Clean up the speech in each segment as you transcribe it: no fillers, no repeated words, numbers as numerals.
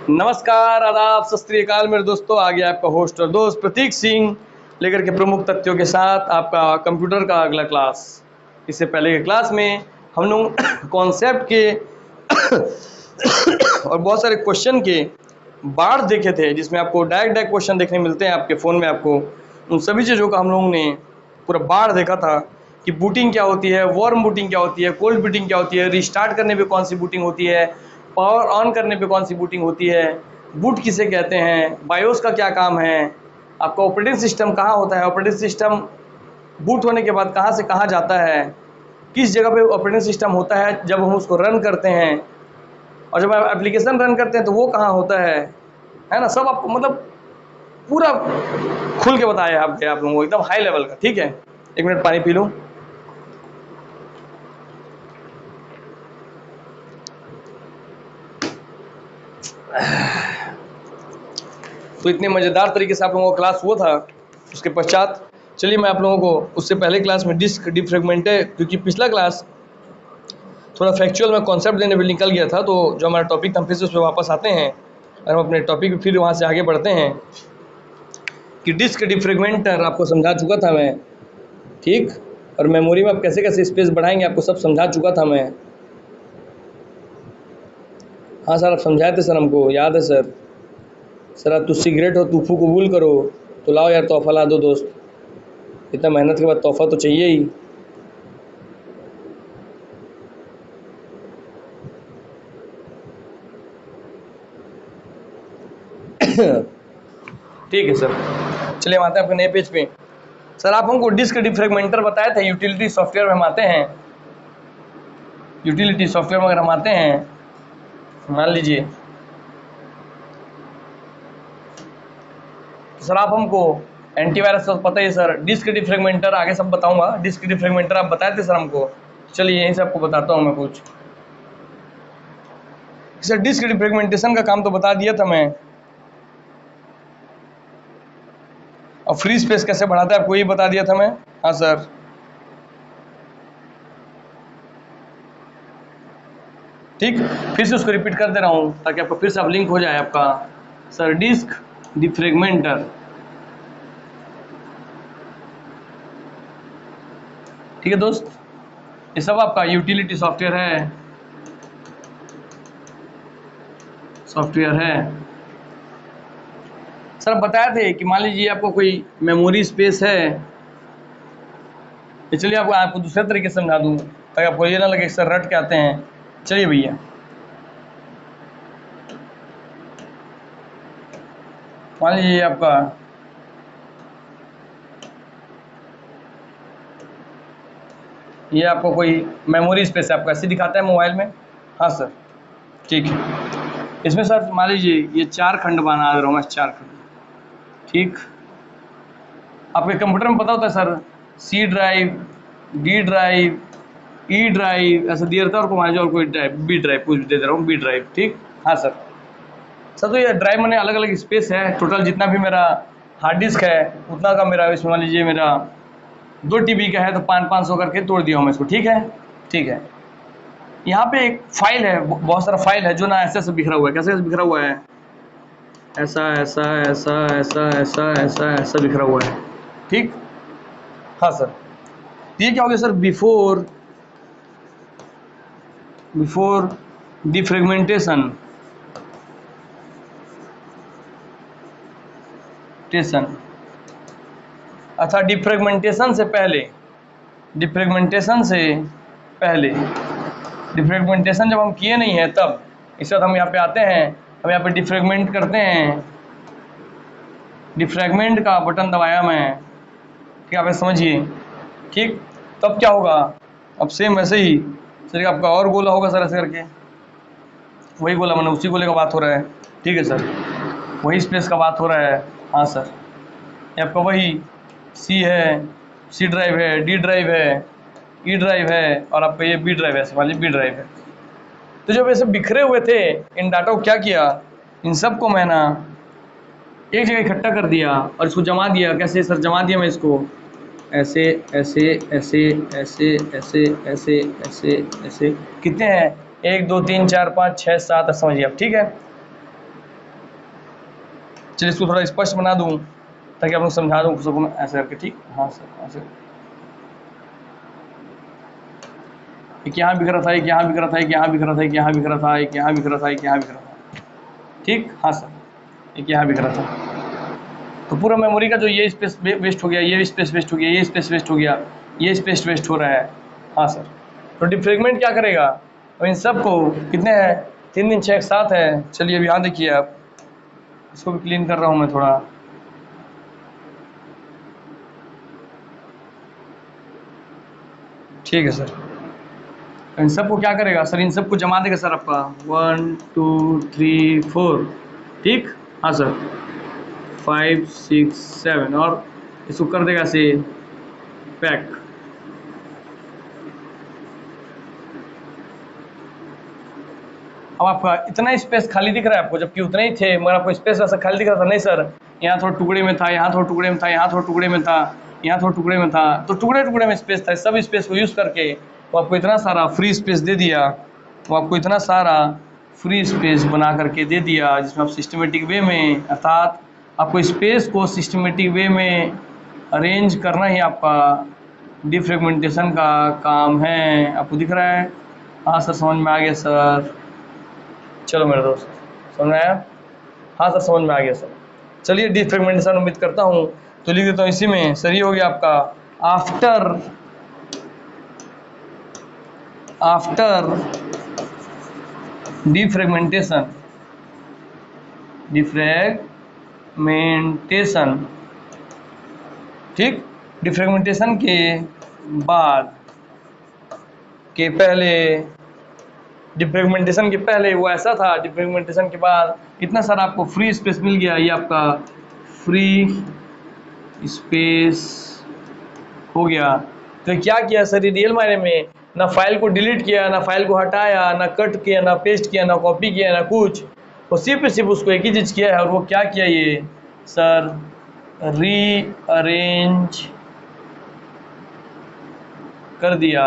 नमस्कार, आदाब, सत श्री अकाल मेरे दोस्तों। आ गया आपका होस्ट और दोस्त प्रतीक सिंह लेकर के प्रमुख तथ्यों के साथ आपका कंप्यूटर का अगला क्लास। इससे पहले के क्लास में हम लोग कॉन्सेप्ट के और बहुत सारे क्वेश्चन के बाढ़ देखे थे, जिसमें आपको डायरेक्ट क्वेश्चन देखने मिलते हैं आपके फ़ोन में। आपको उन सभी चीज़ों का हम लोगों ने पूरा बाढ़ देखा था कि बूटिंग क्या होती है, वार्म बूटिंग क्या होती है, कोल्ड बूटिंग क्या होती है, रिस्टार्ट करने पे कौन सी बूटिंग होती है, पावर ऑन करने पे कौन सी बूटिंग होती है, बूट किसे कहते हैं, बायोस का क्या काम है, आपका ऑपरेटिंग सिस्टम कहाँ होता है, ऑपरेटिंग सिस्टम बूट होने के बाद कहाँ से कहाँ जाता है, किस जगह पे ऑपरेटिंग सिस्टम होता है जब हम उसको रन करते हैं, और जब आप एप्लीकेशन रन करते हैं तो वो कहाँ होता है ना। सब आपको मतलब पूरा खुल के बताया आप लोगों को, एकदम हाई लेवल का। ठीक है, एक मिनट पानी पी लूँ। तो इतने मज़ेदार तरीके से आप लोगों का क्लास हुआ था। उसके पश्चात चलिए मैं आप लोगों को उससे पहले क्लास में डिस्क डिफ्रेगमेंटेड, क्योंकि पिछला क्लास थोड़ा फैक्चुअल में कॉन्सेप्ट देने में निकल गया था, तो जो हमारा टॉपिक था हम फिर से उस पर वापस आते हैं और हम अपने टॉपिक फिर वहाँ से आगे बढ़ते हैं कि डिस्क डिफ्रेगमेंटर आपको समझा चुका था मैं, ठीक। और मेमोरी में आप कैसे कैसे स्पेस बढ़ाएंगे आपको सब समझा चुका था मैं। हाँ सर, आप समझाए थे सर, हमको याद है सर। सर आप तुझसे ग्रेट हो, तूफू कबूल करो, तो लाओ यार तोहफा ला दो दोस्त। इतना मेहनत के बाद तोहफा तो चाहिए ही। ठीक है सर, चलिए हम आते हैं आपके नए पेज पे। सर आप हमको डिस्क डिफ्रेगमेंटर बताए थे, यूटिलिटी सॉफ्टवेयर में हम आते हैं। यूटिलिटी सॉफ्टवेयर में अगर हम आते हैं, मान लीजिए सर आप हमको एंटीवायरस तो पता ही है सर, डिस्क डिफ्रेगमेंटर आगे सब बताऊंगा। डिस्क डिफ्रेगमेंटर आप बताए थे सर हमको, चलिए यहीं से आपको बताता हूँ मैं कुछ। सर डिस्क डिफ्रेगमेंटेशन का काम तो बता दिया था मैं, और फ्री स्पेस कैसे बढ़ाता है आपको ये बता दिया था मैं। हाँ सर, ठीक, फिर से उसको रिपीट कर दे रहा हूँ ताकि आपको फिर से अब लिंक हो जाए आपका। सर डिस्क डिफ्रेगमेंटर, ठीक है दोस्त, ये सब आपका यूटिलिटी सॉफ्टवेयर है। सर बताए थे कि मान लीजिए आपको कोई मेमोरी स्पेस है, तो चलिए आपको दूसरे तरीके से समझा दूँ ताकि आपको ये ना लगे सर रट के आते हैं। चलिए भैया, मान लीजिए आपका ये आपको कोई मेमोरी स्पेस है, आपको ऐसे दिखाता है मोबाइल में। हाँ सर, ठीक है। इसमें सर मान लीजिए ये 4 खंड बना दे रहा हूँ मैं, 4 खंड, ठीक। आपके कंप्यूटर में पता होता है sir, C drive, D drive, E drive, ऐसा दिया रहता है। और मान लीजिए और कोई ड्राइव, बी ड्राइव कुछ दे रहा हूँ, बी ड्राइव, ठीक। हाँ सर, तो ये ड्राइव मैंने अलग अलग स्पेस है। टोटल जितना भी मेरा हार्ड डिस्क है उतना का मेरा, इसमें मान लीजिए मेरा 2 TB का है, तो 500 करके तोड़ दिया हूँ मैं इसको, ठीक है। ठीक है, यहाँ पे एक फाइल है, बहुत सारा फाइल है जो ना ऐसे बिखरा हुआ है। कैसे बिखरा हुआ है, ऐसा ऐसा ऐसा ऐसा ऐसा ऐसा ऐसा बिखरा हुआ है, ठीक। हाँ सर, ये क्या हो गया सर, बिफोर डिफ्रेगमेंटेशन अच्छा, डिफ्रेगमेंटेशन से पहले डिफ्रेगमेंटेशन जब हम किए नहीं है तब, इसके बाद हम यहाँ पे आते हैं, हम यहाँ पे डिफ्रेगमेंट करते हैं। डिफ्रेगमेंट का बटन दबाया मैं, ठीक है, आप समझिए, ठीक। तब क्या होगा, अब सेम वैसे ही सर आपका और गोला होगा सर, ऐसे करके वही गोला, मैंने उसी गोले का बात हो रहा है, ठीक है सर, वही स्पेस का बात हो रहा है। हाँ सर, ये आपका वही सी है, सी ड्राइव है, डी ड्राइव है, ई ड्राइव है, और आपका ये बी ड्राइव है, समझ बी ड्राइव है। तो जब ऐसे बिखरे हुए थे इन डाटा को क्या किया, इन सब को मैं ना एक जगह इकट्ठा कर दिया और इसको जमा दिया। कैसे सर जमा दिया मैं इसको, ऐसे ऐसे ऐसे ऐसे ऐसे ऐसे ऐसे ऐसे, कितने हैं, 1 2 3 4 5 6 7, समझिए आप, ठीक है। चलिए इसको थोड़ा स्पष्ट बना दूँ ताकि आप लोग समझा दूँ सबको मैं ऐसे करके, ठीक। हाँ सर, ऐसे एक यहाँ बिखरा था, एक यहाँ बिखरा था, एक यहाँ बिखरा था, एक यहाँ बिखरा था, एक यहाँ बिखरा था, एक यहाँ बिखरा था, ठीक। हाँ सर, एक यहाँ बिखरा था। तो पूरा मेमोरी का जो ये स्पेस वेस्ट हो गया, ये स्पेस वेस्ट हो गया, ये स्पेस वेस्ट हो गया, ये स्पेस वेस्ट हो रहा है। हाँ सर, तो डिफ्रेगमेंट क्या करेगा, तो इन सब को कितने हैं, 3 3 6 7 है। चलिए अब यहाँ देखिए आप, इसको भी क्लीन कर रहा हूँ मैं थोड़ा। ठीक है सर, इन सबको क्या करेगा सर, इन सबको जमा देगा सर आपका 1 2 3 4, ठीक। हाँ सर, 5 6 7 और इसको कर देगा से पैक। अब आपका इतना स्पेस खाली दिख रहा है आपको, जबकि उतने ही थे, मगर आपको स्पेस वैसा खाली दिख रहा था नहीं सर, यहाँ थोड़ा टुकड़े में था, यहाँ थोड़ा टुकड़े में था, यहाँ थोड़ा टुकड़े में था, यहाँ थोड़ा टुकड़े में था, तो टुकड़े टुकड़े में स्पेस था। सब स्पेस को यूज़ करके वो आपको इतना सारा फ्री स्पेस दे दिया, वो आपको इतना सारा फ्री स्पेस बना करके दे दिया, जिसमें आप सिस्टमेटिक वे में, अर्थात आपको स्पेस को सिस्टमेटिक वे में अरेंज करना ही आपका डिफ्रेगमेंटेशन का काम है। आपको दिख रहा है? हाँ सर, समझ में आ गया सर। चलो मेरे दोस्त, समझ में आया? हाँ सर, समझ में आ गया सर। चलिए डिफ्रेगमेंटेशन उम्मीद करता हूँ, तो लिख देता हूँ इसी में। सर ये हो गया आपका आफ्टर डिफ्रेगमेंटेशन, ठीक। डिफ्रेगमेंटेशन के बाद के पहले, डिफ्रेगमेंटेशन के पहले वो ऐसा था, डिफ्रेगमेंटेशन के बाद इतना सारा आपको फ्री स्पेस मिल गया, ये आपका फ्री स्पेस हो गया। तो क्या किया सर, ये रियल मायने में ना फाइल को डिलीट किया, ना फाइल को हटाया, ना कट किया, ना पेस्ट किया, ना कॉपी किया, ना कुछ, वो सिर्फ उसको एक ही चीज़ किया है, और वो क्या किया ये सर, रीअरेंज कर दिया।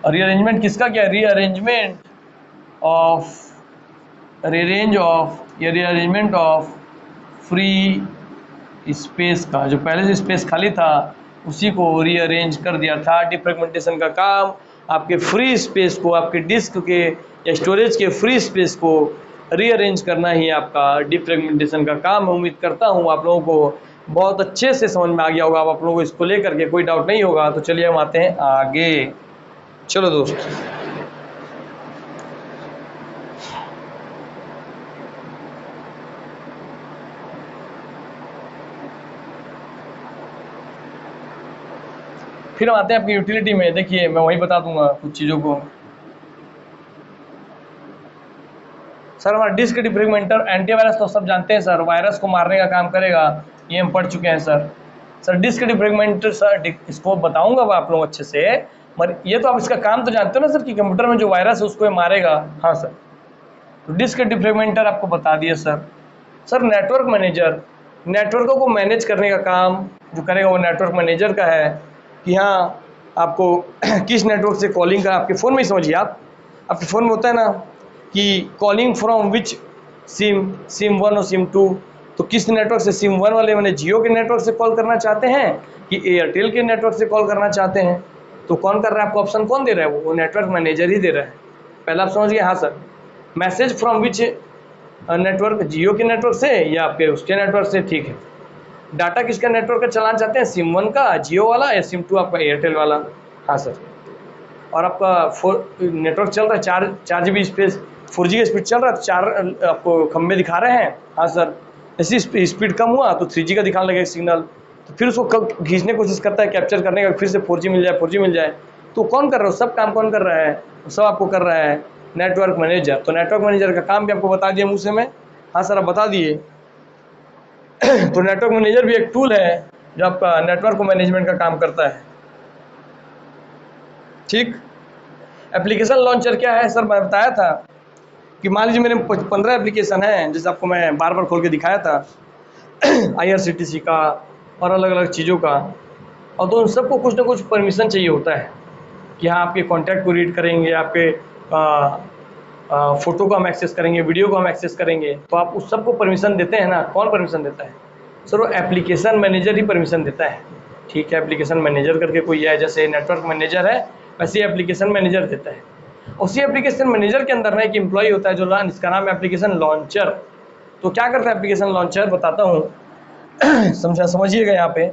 रीअरेंजमेंट किसका किया, रीअरेंजमेंट ऑफ फ्री स्पेस का, जो पहले से स्पेस खाली था उसी को रीअरेंज कर दिया था। डिफ्रेगमेंटेशन का काम आपके फ्री स्पेस को, आपके डिस्क के या स्टोरेज के फ्री स्पेस को रीअरेंज करना ही आपका डिफ्रेगमेंटेशन का काम है। उम्मीद करता हूँ आप लोगों को बहुत अच्छे से समझ में आ गया होगा, आप लोगों को इसको लेकर के कोई डाउट नहीं होगा। तो चलिए हम आते हैं आगे। चलो दोस्त, फिर हम आते हैं आपकी यूटिलिटी में। देखिए मैं वही बता दूंगा कुछ चीज़ों को। सर हमारा डिस्क डिफ्रेगमेंटर एंटीवायरस तो सब जानते हैं सर, वायरस को मारने का काम करेगा, ये हम पढ़ चुके हैं sir. Sir disc defragmenter sir, इसको बताऊंगा आप लोग अच्छे से, मगर ये तो आप इसका काम तो जानते हो ना सर, कि कंप्यूटर में जो वायरस है उसको ये मारेगा। हाँ सर, तो डिस्क डिफ्रेगमेंटर आपको बता दिया सर। सर नेटवर्क मैनेजर, नेटवर्कों को मैनेज करने का काम जो करेगा वो नेटवर्क मैनेजर का है, कि हाँ आपको किस नेटवर्क से कॉलिंग का, आपके फ़ोन में ही समझिए आप, आपके फ़ोन में होता है ना कि कॉलिंग फ्रॉम विच सिम 1 और सिम 2, तो किस नेटवर्क से, सिम 1 वाले मैंने जियो के नेटवर्क से कॉल करना चाहते हैं कि एयरटेल के नेटवर्क से कॉल करना चाहते हैं, तो कौन कर रहा है आपको ऑप्शन, कौन दे रहा है, वो नेटवर्क मैनेजर ही दे रहा है। पहले आप समझ गए? हाँ sir, message from which network, Jio के नेटवर्क से या आपके उसके नेटवर्क से, ठीक है। डाटा किसका नेटवर्क का चलाना चाहते हैं, सिम 1 का जियो वाला, या सिम 2 आपका एयरटेल वाला। हाँ सर, और आपका नेटवर्क चल रहा है 4 GB स्पेस, 4G का स्पीड चल रहा है, 4 आपको खंबे दिखा रहे हैं। हाँ सर, जैसे स्पीड कम हुआ तो 3G का दिखाने लगेगा सिग्नल, तो फिर उसको खींचने की कोशिश करता है, कैप्चर करने का, फिर से 4G मिल जाए। तो कौन कर रहा है, सब काम कौन कर रहा है, सब आपको कर रहा है नेटवर्क मैनेजर। तो नेटवर्क मैनेजर का काम भी आपको बता दिया मुँह से मैं। हाँ सर, आप बता दिए। तो नेटवर्क मैनेजर भी एक टूल है जो आपका नेटवर्क मैनेजमेंट का काम करता है, ठीक। एप्लीकेशन लॉन्चर क्या है सर, मैं बताया था कि मान लीजिए मेरे 15 एप्लीकेशन हैं, जैसे आपको मैं बार बार खोल के दिखाया था IRCTC का और अलग अलग चीज़ों का, और तो उन सबको कुछ ना कुछ परमिशन चाहिए होता है कि हाँ आपके कॉन्टैक्ट को रीड करेंगे, आपके फ़ोटो को हम एक्सेस करेंगे, वीडियो को हम एक्सेस करेंगे, तो आप उस सबको परमिशन देते हैं ना। कौन परमिशन देता है सर? वो एप्लीकेशन मैनेजर ही परमिशन देता है। ठीक है, एप्लीकेशन मैनेजर करके कोई है, जैसे नेटवर्क मैनेजर है वैसे एप्लीकेशन मैनेजर देता है। उसी एप्लीकेशन मैनेजर के अंदर ना एक एम्प्लॉय होता है जो इसका नाम है एप्लीकेशन लॉन्चर। तो क्या करता है एप्लीकेशन लॉन्चर, बताता हूँ समझिएगा, यहाँ पे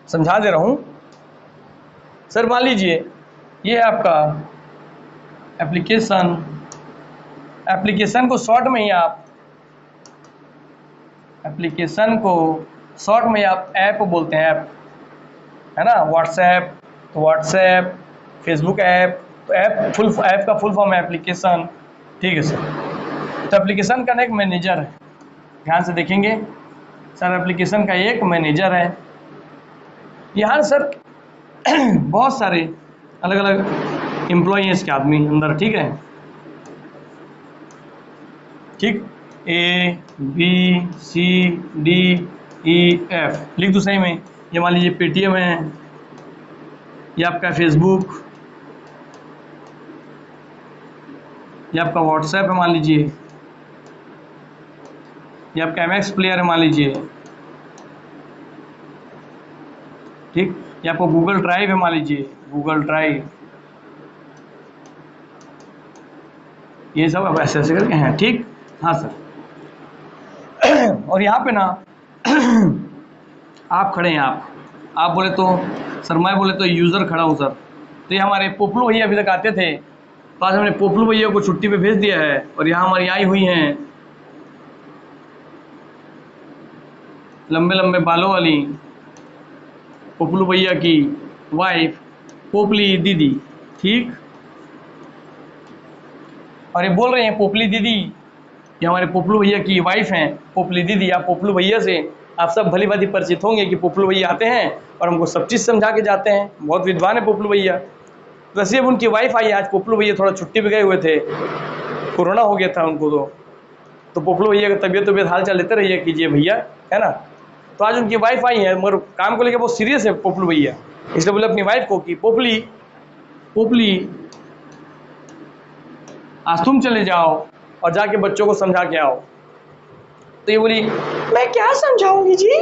समझा दे रहा हूँ सर। मान लीजिए ये है आपका एप्लीकेशन को शॉर्ट में ही आप ऐप बोलते हैं, ऐप है ना। व्हाट्सएप तो व्हाट्सएप, फेसबुक ऐप तो ऐप का फुल फॉर्म है एप्लीकेशन। ठीक है सर। तो एप्लीकेशन का ना एक मैनेजर है, ध्यान से देखेंगे सर, एप्लीकेशन का एक मैनेजर है। यहाँ सर बहुत सारे अलग अलग एम्प्लॉई हैं इसके आदमी अंदर। ठीक है, ठीक, A B C D E F लिख दो सही में। ये मान लीजिए पेटीएम है, ये आपका फेसबुक, ये आपका व्हाट्सएप है मान लीजिए, ये आपका MX प्लेयर है मान लीजिए, ठीक, ये आपको गूगल ड्राइव है मान लीजिए, गूगल ड्राइव, ये सब अब ऐसे ऐसे करके हैं। ठीक, हाँ सर। और यहाँ पे ना आप खड़े हैं, आप बोले तो सर, मैं बोले तो यूज़र खड़ा हूँ सर। तो ये हमारे पोपलू भैया अभी तक आते थे, तो आज हमने पोपलू भैया को छुट्टी पे भेज दिया है। और यहाँ हमारी आई हुई हैं लंबे लंबे बालों वाली पोपलू भैया की वाइफ पोपली दीदी। ठीक, और ये बोल रहे हैं पोपली दीदी, ये हमारे पोपलू भैया की वाइफ हैं पोपली दीदी। आप पोपलू भैया से आप सब भली भांति परिचित होंगे कि पोपलू भैया आते हैं और हमको सब चीज़ समझा के जाते हैं, बहुत विद्वान है पोपलू भैया। वैसे अब उनकी वाइफ आई, आज पोपलू भैया थोड़ा छुट्टी पे गए हुए थे, कोरोना हो गया था उनको, तो पोपलू भैया का तबीयत हाल चाल लेते रहिए कीजिए भैया, है ना। तो आज उनकी वाइफ आई है, मगर काम को लेकर बहुत सीरियस है पोपलू भैया, इसलिए बोले अपनी वाइफ को कि पोपली आज तुम चले जाओ और जाके बच्चों को समझा के आओ। तो ये बोली मैं क्या समझाऊंगी जी?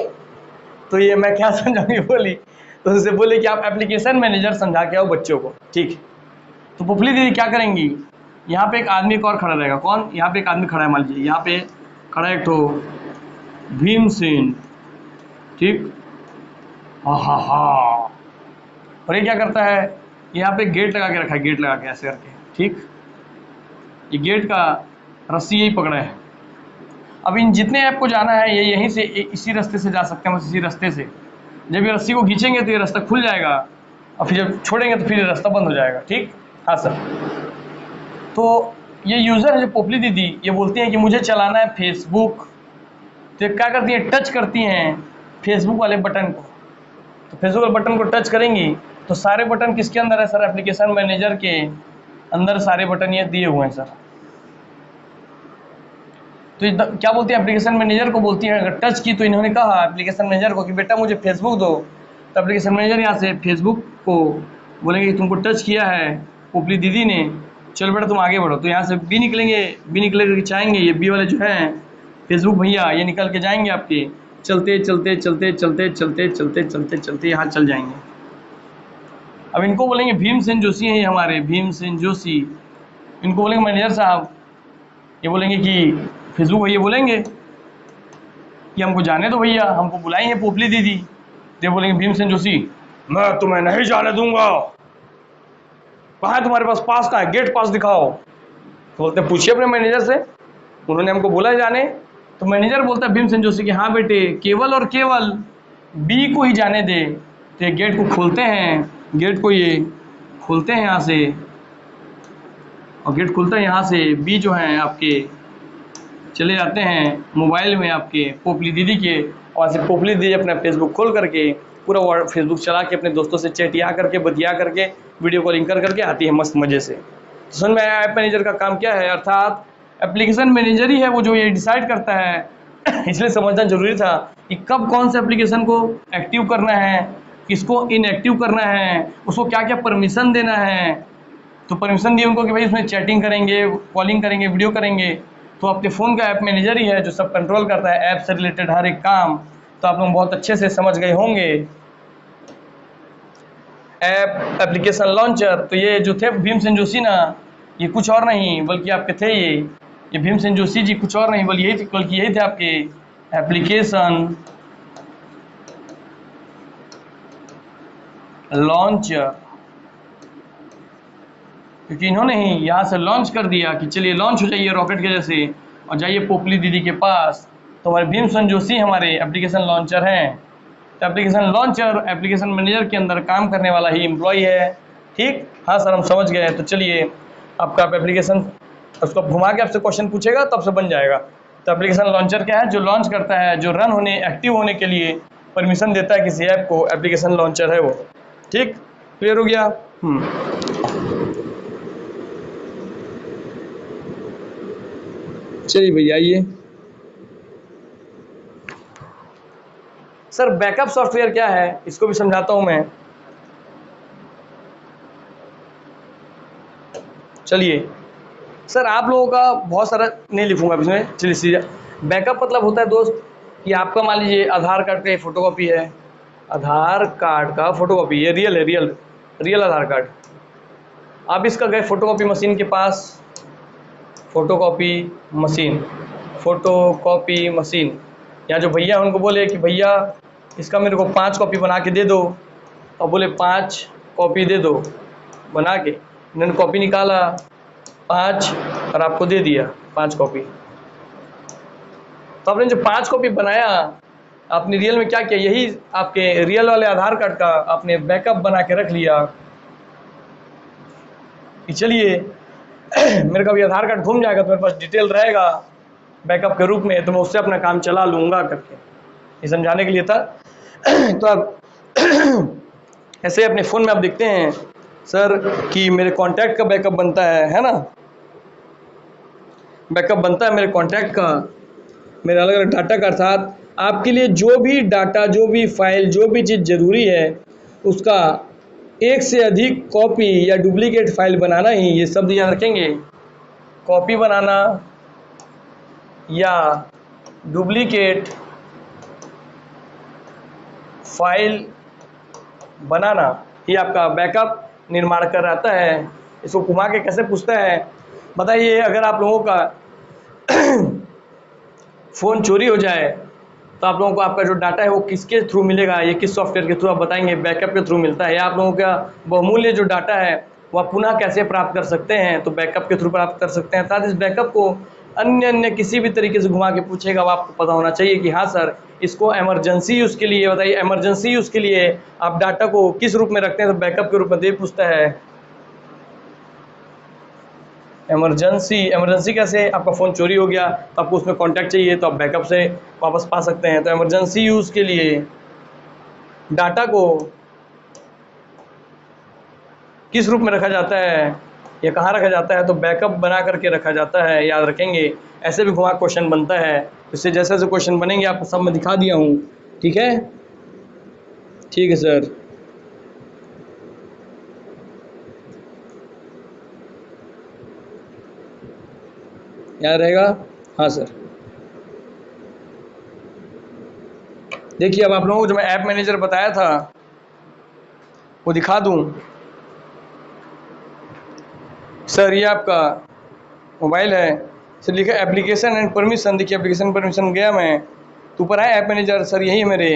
तो ये मैं क्या समझाऊंगी बोली, तो उससे बोले कि आप एप्लीकेशन मैनेजर समझा के आओ बच्चों को। ठीक, तो पोपली दीदी क्या करेंगी, यहाँ पे एक आदमी एक और खड़ा रहेगा। कौन? यहाँ पे एक आदमी खड़ा है मान लीजिए, यहाँ पे खड़ा है एक तो भीमसेन। ठीक, हा। और ये क्या करता है, यहाँ पे गेट लगा के रखा है, गेट लगा के ऐसे करके। ठीक, ये गेट का रस्सी यही पकड़ा है। अब इन जितने ऐप को जाना है ये यहीं से इसी रास्ते से जा सकते हैं, बस इसी रास्ते से। जब ये रस्सी को खींचेंगे तो ये रास्ता खुल जाएगा और फिर जब छोड़ेंगे तो फिर ये रास्ता बंद हो जाएगा। ठीक, हाँ सर। तो ये यूज़र है जो पोपली दीदी, ये बोलती हैं कि मुझे चलाना है फेसबुक। तो क्या करती हैं, टच करती हैं फेसबुक वाले बटन को। तो फेसबुक वाले बटन को टच करेंगी तो सारे बटन किसके अंदर है सर? एप्लीकेशन मैनेजर के अंदर सारे बटन ये दिए हुए हैं सर। तो क्या बोलती है एप्लीकेशन मैनेजर को, बोलती है अगर टच की तो इन्होंने कहा एप्लीकेशन मैनेजर को कि बेटा मुझे फेसबुक दो। तो एप्लीकेशन मैनेजर यहाँ से फेसबुक को बोलेंगे कि तुमको टच किया है पोपली दीदी ने, चलो बेटा तुम आगे बढ़ो। तो यहाँ से बी निकल के चाहेंगे, ये बी वाले जो हैं फेसबुक भैया, ये निकल के जाएंगे आपके, चलते चलते चलते चलते चलते चलते चलते चलते यहाँ चल जाएंगे। अब इनको बोलेंगे भीमसेन जोशी हैं, हमारे भीमसेन जोशी, इनको बोलेंगे मैनेजर साहब। ये बोलेंगे कि फेसबुक भैया बोलेंगे कि हमको जाने दो भैया, हमको बुलाई है पोपली दीदी। ये बोलेंगे भीमसेन जोशी मैं तुम्हें नहीं जाने दूंगा, कहाँ है तुम्हारे पास पास का है, गेट पास दिखाओ। तो बोलते पूछिए अपने मैनेजर से, उन्होंने हमको बोला जाने। तो मैनेजर बोलता है भीमसेन जोशी कि हाँ बेटे, केवल और केवल बी को ही जाने दे। तो ये गेट को खोलते हैं, गेट को ये खोलते हैं यहाँ से, और गेट खुलता है यहाँ से। बी जो हैं आपके चले जाते हैं मोबाइल में आपके पोपली दीदी के, वहाँ से पोपली दीदी अपना फेसबुक खोल करके पूरा फेसबुक चला के अपने दोस्तों से चैटिया करके, बतिया करके, वीडियो कॉलिंग कर करके आती है मस्त मज़े से। तो समझ में आया ऐप मैनेजर का काम क्या है, अर्थात एप्लीकेशन मैनेजर ही है वो जो ये डिसाइड करता है। इसलिए समझना जरूरी था कि कब कौन से एप्लीकेशन को एक्टिव करना है, किसको इनएक्टिव करना है, उसको क्या क्या परमिशन देना है, तो परमिशन दी उनको कि भाई उसमें चैटिंग करेंगे, कॉलिंग करेंगे, वीडियो करेंगे। तो अपने फ़ोन का ऐप मैनेजर ही है जो सब कंट्रोल करता है ऐप से रिलेटेड हर एक काम। तो आप लोग बहुत अच्छे से समझ गए होंगे। ऐप एप्लीकेशन लॉन्चर, तो ये जो थे भीमसेन जोशी ना, ये कुछ और नहीं बल्कि आपके थे ये भीमसेन जोशी जी कुछ और नहीं बल्कि यही थे आपके एप्लीकेशन लॉन्चर। क्योंकि इन्होंने ही यहाँ से लॉन्च कर दिया कि चलिए लॉन्च हो जाइए रॉकेट के जैसे और जाइए पोपली दीदी के पास। तो हमारे भीमसेन जोशी हमारे एप्लीकेशन लॉन्चर हैं। तो एप्लीकेशन लॉन्चर एप्लीकेशन मैनेजर के अंदर काम करने वाला ही एम्प्लॉय है। ठीक, हाँ सर हम समझ गए। तो चलिए आपका एप्लीकेशन, उसको घुमा के आपसे क्वेश्चन पूछेगा तब से बन जाएगा। तो एप्लीकेशन लॉन्चर क्या है? जो लॉन्च करता है, जो रन होने एक्टिव होने के लिए परमिशन देता है किसी ऐप को, एप्लीकेशन लॉन्चर है वो। ठीक, क्लियर हो गया? चलिए भैया आइए। सर बैकअप सॉफ्टवेयर क्या है इसको भी समझाता हूं मैं। चलिए सर आप लोगों का बहुत सारा नहीं लिखूंगा इसमें, चलिए सीधा। बैकअप मतलब होता है दोस्त कि आपका मान लीजिए आधार कार्ड का फोटोकॉपी है, आधार कार्ड का फोटोकॉपी, ये रियल है, रियल आधार कार्ड। आप इसका गए फोटोकॉपी मशीन के पास, फोटोकॉपी मशीन, या जो भैया उनको बोले कि भैया इसका मेरे को 5 कॉपी बना के दे दो, और बोले 5 कॉपी दे दो बना के। इन्होंने कॉपी निकाला 5 और आपको दे दिया 5 कॉपी। तो आपने जो 5 कॉपी बनाया, आपने रियल में क्या किया? यही आपके रियल वाले आधार कार्ड का आपने बैकअप बना के रख लिया कि चलिए मेरे का भी आधार कार्ड घूम जाएगा तो मेरे पास डिटेल रहेगा बैकअप के रूप में, तो मैं उससे अपना काम चला लूँगा करके, ये समझाने के लिए था। तो अब ऐसे अपने फ़ोन में आप देखते हैं सर कि मेरे कॉन्टैक्ट का बैकअप बनता है ना, बैकअप बनता है मेरे कॉन्टैक्ट का, मेरे अलग अलग डाटा का। अर्थात आपके लिए जो भी डाटा, जो भी फाइल, जो भी चीज़ ज़रूरी है उसका एक से अधिक कॉपी या डुप्लीकेट फाइल बनाना ही, ये शब्द याद रखेंगे, कॉपी बनाना या डुप्लीकेट फाइल बनाना ही आपका बैकअप निर्माण कर रहता है। इसको घुमा के कैसे पूछता है बताइए? अगर आप लोगों का फ़ोन चोरी हो जाए तो आप लोगों को आपका जो डाटा है वो किसके थ्रू मिलेगा? ये किस सॉफ्टवेयर के थ्रू आप बताएंगे? बैकअप के थ्रू मिलता है। या आप लोगों का बहुमूल्य जो डाटा है वो आप पुनः कैसे प्राप्त कर सकते हैं? तो बैकअप के थ्रू प्राप्त कर सकते हैं। अर्थात इस बैकअप को अन्य किसी भी तरीके से घुमा के पूछेगा, वो आपको पता होना चाहिए कि हाँ सर इसको इमरजेंसी यूज़ के लिए बताइए, इमरजेंसी यूज़ के लिए आप डाटा को किस रूप में रखते हैं? तो बैकअप के रूप में दे पूछता है। इमरजेंसी कैसे? आपका फ़ोन चोरी हो गया तो आपको उसमें कॉन्टैक्ट चाहिए तो आप बैकअप से वापस पा सकते हैं। तो इमरजेंसी यूज़ के लिए डाटा को किस रूप में रखा जाता है या कहाँ रखा जाता है? तो बैकअप बना करके रखा जाता है, याद रखेंगे। ऐसे भी घुमा क्वेश्चन बनता है, इससे जैसे जैसे क्वेश्चन बनेंगे आपको सब मैं दिखा दिया हूँ। ठीक है, ठीक है सर। याद रहेगा? हाँ सर। देखिए अब आप लोगों को जो मैं ऐप मैनेजर बताया था वो दिखा दूं सर। ये आपका मोबाइल है सर, लिखा एप्लीकेशन एंड परमिशन। देखिए एप्लीकेशन परमिशन गया मैं तो ऊपर है ऐप मैनेजर। सर यही है मेरे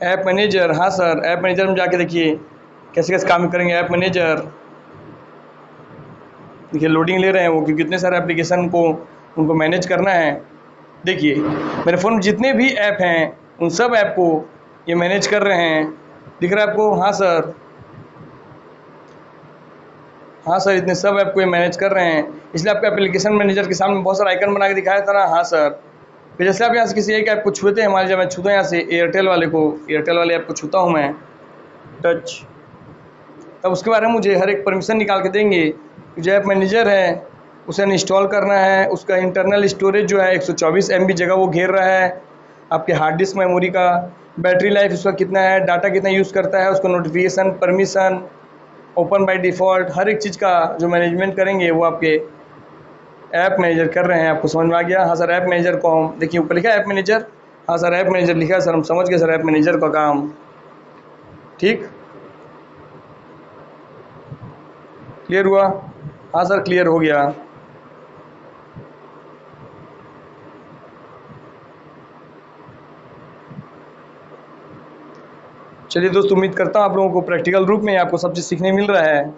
ऐप मैनेजर। हाँ सर, ऐप मैनेजर में जाके देखिए कैसे कैसे काम करेंगे। ऐप मैनेजर देखिए लोडिंग ले रहे हैं वो, क्योंकि कितने सारे एप्लीकेशन को उनको मैनेज करना है। देखिए मेरे फ़ोन में जितने भी ऐप हैं उन सब ऐप को ये मैनेज कर रहे हैं। दिख रहा है आपको? हाँ सर, हाँ सर, इतने सब ऐप को ये मैनेज कर रहे हैं। इसलिए आपको एप्लीकेशन मैनेजर के सामने बहुत सारा आइकन बना के दिखाया था ना। हाँ सर, फिर जैसे आप यहाँ से किसी एक ऐप को छूते हैं, मान लीजिए मैं छूता हूँ यहाँ से एयरटेल वाले को, एयरटेल वाले ऐप को छूता हूँ मैं टच, तब उसके बारे में मुझे हर एक परमिशन निकाल के देंगे। जो ऐप मैनेजर है उसे इंस्टॉल करना है, उसका इंटरनल स्टोरेज जो है 124 MB जगह वो घेर रहा है। आपके हार्ड डिस्क मेमोरी का बैटरी लाइफ उसका कितना है, डाटा कितना यूज़ करता है, उसको notification, permission, open by default हर एक चीज़ का जो मैनेजमेंट करेंगे वो आपके ऐप मैनेजर कर रहे हैं। आपको समझ में आ गया? हाँ सर, ऐप मैनेजर को हम देखिए ऊपर लिखा है ऐप मैनेजर। हाँ सर, ऐप मैनेजर लिखा है सर, हम समझ गए सर ऐप मैनेजर का काम। ठीक, क्लियर हुआ? हाँ सर, क्लियर हो गया। चलिए दोस्त, उम्मीद करता हूँ आप लोगों को प्रैक्टिकल रूप में आपको सब चीज़ सीखने मिल रहा है।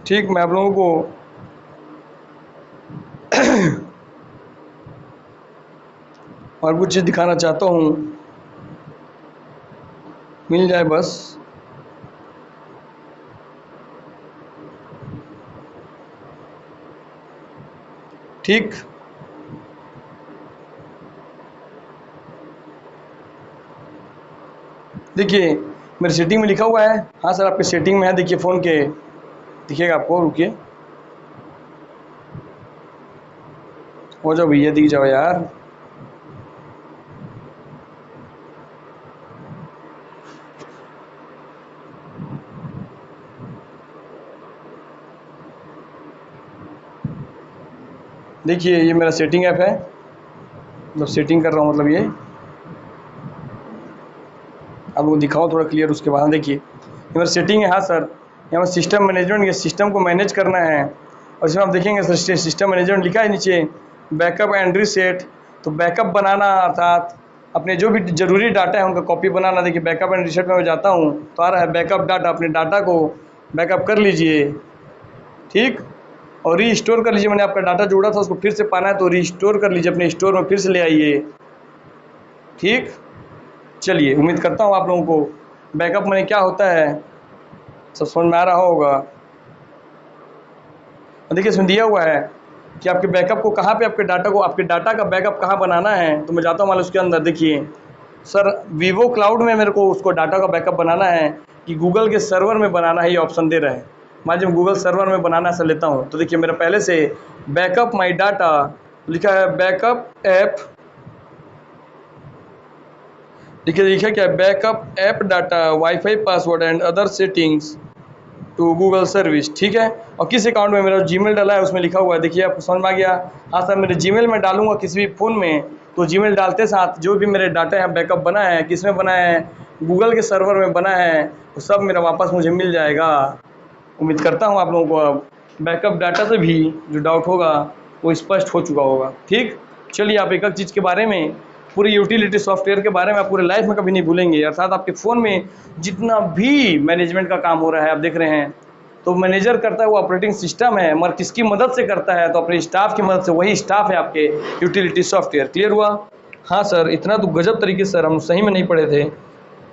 ठीक, मैं आप लोगों को और कुछ चीज़ दिखाना चाहता हूँ, मिल जाए बस। ठीक, देखिए मेरे सेटिंग में लिखा हुआ है। हाँ सर, आपके सेटिंग में है, देखिए फ़ोन के दिखेगा आपको। रुकिए, हो जाओ भैया, दिख जाओ यार। देखिए ये मेरा सेटिंग ऐप है, मतलब सेटिंग कर रहा हूँ, मतलब ये आपको दिखाओ थोड़ा क्लियर, उसके बाद देखिए ये मेरा सेटिंग है। हाँ सर, यहाँ पर सिस्टम मैनेजमेंट, ये सिस्टम को मैनेज करना है। और इसमें आप देखेंगे सर सिस्टम मैनेजमेंट लिखा है नीचे, बैकअप एंड रीसेट। तो बैकअप बनाना अर्थात अपने जो भी ज़रूरी डाटा है उनका कॉपी बनाना। देखिए बैकअप एंड रीसेट में मैं जाता हूँ तो आ रहा है बैकअप डाटा, अपने डाटा को बैकअप कर लीजिए। ठीक, और रीस्टोर कर लीजिए। मैंने आपका डाटा जोड़ा था उसको फिर से पाना है तो रीस्टोर कर लीजिए, अपने स्टोर में फिर से ले आइए। ठीक, चलिए उम्मीद करता हूँ आप लोगों को बैकअप में क्या होता है सब समझ में आ रहा होगा। और देखिए इसमें दिया हुआ है कि आपके बैकअप को कहाँ पे, आपके डाटा का बैकअप कहाँ बनाना है। तो मैं जाता हूँ मान लो उसके अंदर, देखिए सर वीवो क्लाउड में मेरे को उसको डाटा का बैकअप बनाना है कि गूगल के सर्वर में बनाना है, ये ऑप्शन दे रहे हैं। मान लीजिए गूगल सर्वर में बनाना ऐसा लेता हूँ तो देखिए मेरा पहले से बैकअप माई डाटा लिखा है, बैकअप ऐप, देखिए लिखा क्या है, backup app data WiFi password and other settings to Google service. ठीक है, और किस अकाउंट में मेरा जीमेल डाला है उसमें लिखा हुआ है, देखिए आपको समझ में आ गया। हाँ सर, मेरे जीमेल में डालूंगा किसी भी फ़ोन में तो जीमेल डालते साथ जो भी मेरे डाटा यहाँ बैकअप बना है, किस में बना है, गूगल के सर्वर में बना है, वो सब मेरा वापस मुझे मिल जाएगा। उम्मीद करता हूँ आप लोगों को अब बैकअप डाटा से भी जो डाउट होगा वो स्पष्ट हो चुका होगा। ठीक, चलिए आप एक एक चीज़ के बारे में, पूरे यूटिलिटी सॉफ्टवेयर के बारे में आप पूरे लाइफ में कभी नहीं भूलेंगे। अर्थात आपके फ़ोन में जितना भी मैनेजमेंट का काम हो रहा है आप देख रहे हैं, तो मैनेजर करता है वो ऑपरेटिंग सिस्टम है, मगर किसकी मदद से करता है, तो अपने स्टाफ की मदद से। वही स्टाफ है आपके यूटिलिटी सॉफ्टवेयर। क्लियर हुआ? हाँ सर, इतना तो गजब तरीके से सर हम सही में नहीं पढ़े थे।